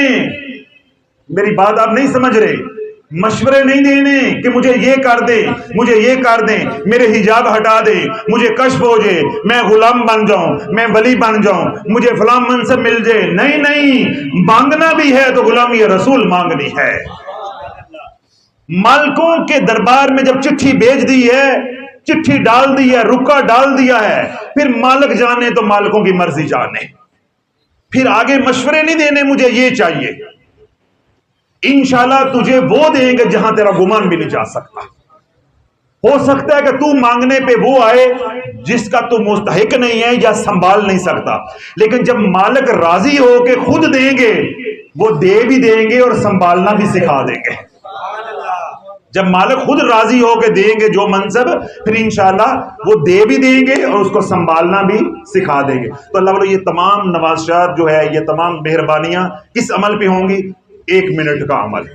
میری بات آپ نہیں سمجھ رہے، مشورے نہیں دینے کہ مجھے یہ کر دیں، مجھے یہ کر دیں، میرے حجاب ہٹا دیں، مجھے کشف ہو جائے، میں غلام بن جاؤں، میں ولی بن جاؤں، مجھے فلاں منصب مل جائے. نہیں نہیں، مانگنا بھی ہے تو غلامی رسول مانگنی ہے. مالکوں کے دربار میں جب چٹھی بھیج دی ہے، چٹھی ڈال دی ہے، رکا ڈال دیا ہے، پھر مالک جانے تو مالکوں کی مرضی جانے، پھر آگے مشورے نہیں دینے مجھے یہ چاہیے. انشاءاللہ تجھے وہ دیں گے جہاں تیرا گمان بھی نہیں جا سکتا. ہو سکتا ہے کہ تو مانگنے پہ وہ آئے جس کا تو مستحق نہیں ہے یا سنبھال نہیں سکتا، لیکن جب مالک راضی ہو کے خود دیں گے وہ دے بھی دیں گے اور سنبھالنا بھی سکھا دیں گے. جب مالک خود راضی ہو کے دیں گے جو منصب، پھر انشاءاللہ وہ دے بھی دیں گے اور اس کو سنبھالنا بھی سکھا دیں گے. تو اللہ والوں یہ تمام نوازشات جو ہے، یہ تمام مہربانیاں کس عمل پہ ہوں گی؟ 1 منٹ کا عمل.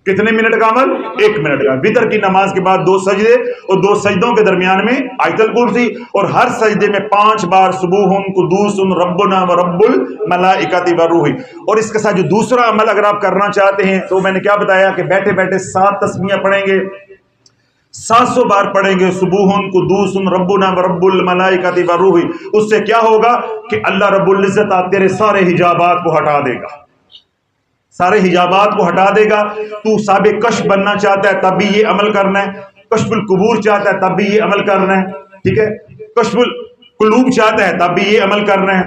کتنے منٹ کا عمل؟ 1 منٹ کا. وتر کی نماز کے بعد 2 سجدے اور 2 سجدوں کے درمیان میں آیت الکرسی، اور ہر سجدے میں 5 بار سبوح قدوس ربنا و رب الملائکۃ والروح. اور اس کے ساتھ جو دوسرا عمل اگر آپ کرنا چاہتے ہیں تو میں نے کیا بتایا کہ بیٹھے بیٹھے 7 تسبیحیں پڑھیں گے، 700 بار پڑھیں گے سبوح قدوس ربنا و رب الملائکۃ والروح. اس سے کیا ہوگا کہ اللہ رب العزت آپ تیرے سارے حجابات کو ہٹا دے گا، سارے حجابات کو ہٹا دے گا. تو صاحب کشف بننا چاہتا ہے تب بھی یہ عمل کرنا ہے، کشف القبور چاہتا ہے تب بھی یہ عمل کرنا ہے، ٹھیک ہے، کشف القلوب چاہتا ہے تب بھی یہ عمل کرنا ہے،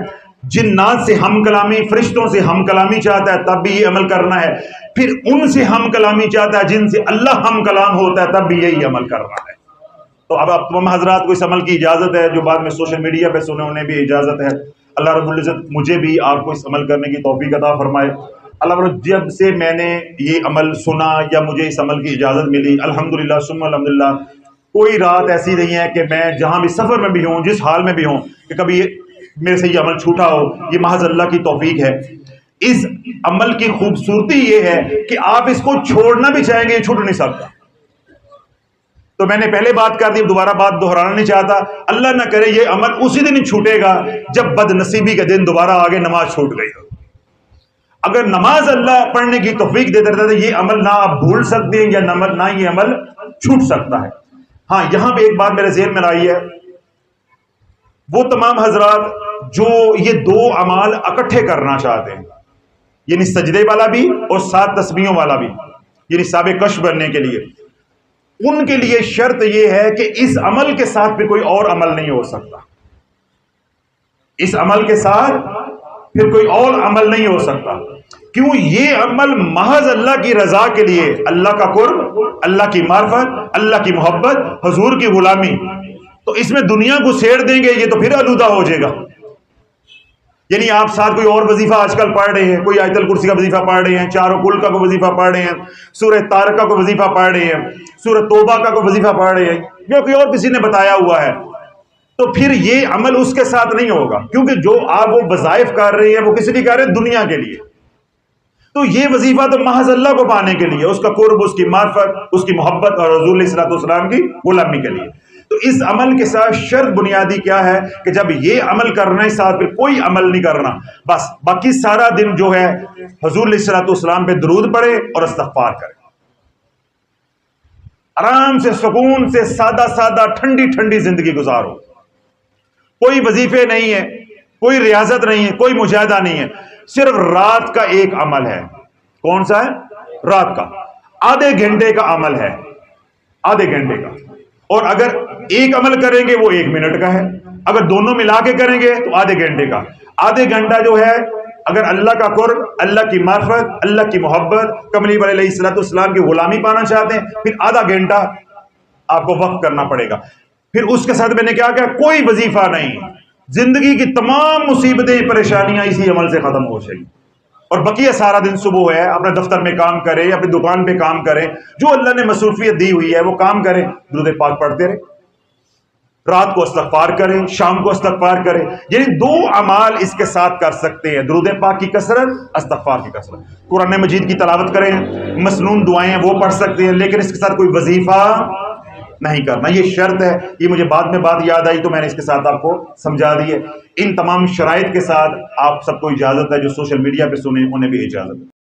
جنات سے ہم کلامی، فرشتوں سے ہم کلامی چاہتا ہے تب بھی یہ عمل کرنا ہے، پھر ان سے ہم کلامی چاہتا ہے جن سے اللہ ہم کلام ہوتا ہے تب بھی یہی عمل کرنا ہے. تو اب آپ تمام حضرات کو اس عمل کی اجازت ہے، جو بعد میں سوشل میڈیا پہ سنے انہیں بھی اجازت ہے. اللہ رب العزت مجھے بھی آپ کو اس عمل کرنے کی توفیق عطا فرمائے. اللہ رب جب سے میں نے یہ عمل سنا یا مجھے اس عمل کی اجازت ملی، الحمدللہ ثم الحمدللہ، کوئی رات ایسی نہیں ہے کہ میں جہاں بھی سفر میں بھی ہوں، جس حال میں بھی ہوں، کہ کبھی میرے سے یہ عمل چھوٹا ہو. یہ محض اللہ کی توفیق ہے. اس عمل کی خوبصورتی یہ ہے کہ آپ اس کو چھوڑنا بھی چاہیں گے یہ چھوٹ نہیں سکتا. تو میں نے پہلے بات کر دی، دوبارہ بات دہرانا نہیں چاہتا. اللہ نہ کرے یہ عمل اسی دن چھوٹے گا جب بد نصیبی کے دن دوبارہ آگے نماز چھوٹ گئی. اگر نماز اللہ پڑھنے کی توفیق دے دیتا ہے یہ عمل نہ آپ بھول سکتے ہیں یا نہ یہ عمل چھوٹ سکتا ہے. ہاں یہاں پہ ایک بات میرے ذہن میں آئی ہے، وہ تمام حضرات جو یہ 2 اعمال اکٹھے کرنا چاہتے ہیں، یعنی سجدے والا بھی اور 7 تسبیحوں والا بھی، یعنی صاحب کشف بننے کے لیے، ان کے لیے شرط یہ ہے کہ اس عمل کے ساتھ پھر کوئی اور عمل نہیں ہو سکتا. اس عمل کے ساتھ پھر کوئی اور عمل نہیں ہو سکتا. کیوں؟ یہ عمل محض اللہ کی رضا کے لیے، اللہ کا قرب، اللہ کی معرفت، اللہ کی محبت، حضور کی غلامی. تو اس میں دنیا کو سیڑ دیں گے یہ تو پھر آلودہ ہو جائے گا. یعنی آپ ساتھ کوئی اور وظیفہ آج کل پڑھ رہے ہیں، کوئی آیت الکرسی کا وظیفہ پڑھ رہے ہیں، چاروں کل کا کوئی وظیفہ پڑھ رہے ہیں، سورہ طارق کا کوئی وظیفہ پڑھ رہے ہیں، سورہ توبہ کا کوئی وظیفہ پڑھ رہے ہیں، جو کوئی اور کسی نے بتایا ہوا ہے، تو پھر یہ عمل اس کے ساتھ نہیں ہوگا. کیونکہ جو آپ وہ وظائف کر رہے ہیں وہ کس لیے کر رہے ہیں؟ دنیا کے لیے. تو یہ وظیفہ تو محض اللہ کو پانے کے لیے، اس کا قرب، اس کی معرفت، اس کی محبت اور حضور علیہ الصلوۃ والسلام کی غلامی کے لیے. تو اس عمل کے ساتھ شرط بنیادی کیا ہے کہ جب یہ عمل کرنا ہے ساتھ پھر کوئی عمل نہیں کرنا، بس باقی سارا دن جو ہے حضور علیہ الصلوۃ والسلام پہ درود پڑھے اور استغفار کرے. آرام سے، سکون سے، سادہ سادہ ٹھنڈی ٹھنڈی زندگی گزارو. کوئی وظیفے نہیں ہے، کوئی ریاضت نہیں ہے، کوئی مجاہدہ نہیں ہے، صرف رات کا ایک عمل ہے. کون سا ہے؟ رات کا آدھے گھنٹے کا عمل ہے، آدھے گھنٹے کا، اور اگر ایک عمل کریں گے وہ 1 منٹ کا ہے، اگر دونوں ملا کے کریں گے تو آدھے گھنٹے کا۔ آدھے گھنٹہ جو ہے اگر اللہ کا قرب، اللہ کی معرفت، اللہ کی محبت، کملی والے علیہ الصلوۃ والسلام کی غلامی پانا چاہتے ہیں، پھر آدھا گھنٹہ آپ کو وقت کرنا پڑے گا۔ پھر اس کے ساتھ میں نے کیا کہا، کوئی وظیفہ نہیں، زندگی کی تمام مصیبتیں پریشانیاں اسی عمل سے ختم ہو جائیں، اور بقیہ سارا دن صبح ہے اپنے دفتر میں کام کرے، اپنی دکان پہ کام کرے، جو اللہ نے مصروفیت دی ہوئی ہے وہ کام کرے، درود پاک پڑھتے رہے، رات کو استغفار کریں، شام کو استغفار کریں۔ یعنی 2 اعمال اس کے ساتھ کر سکتے ہیں، درود پاک کی کثرت، استغفار کی کثرت۔ قرآن مجید کی تلاوت کریں، مسنون دعائیں ہیں وہ پڑھ سکتے ہیں، لیکن اس کے ساتھ کوئی وظیفہ نہیں کرنا، یہ شرط ہے۔ یہ مجھے بعد میں بات یاد آئی تو میں نے اس کے ساتھ آپ کو سمجھا دی ہے۔ ان تمام شرائط کے ساتھ آپ سب کو اجازت ہے، جو سوشل میڈیا پہ سنیں انہیں بھی اجازت ہے۔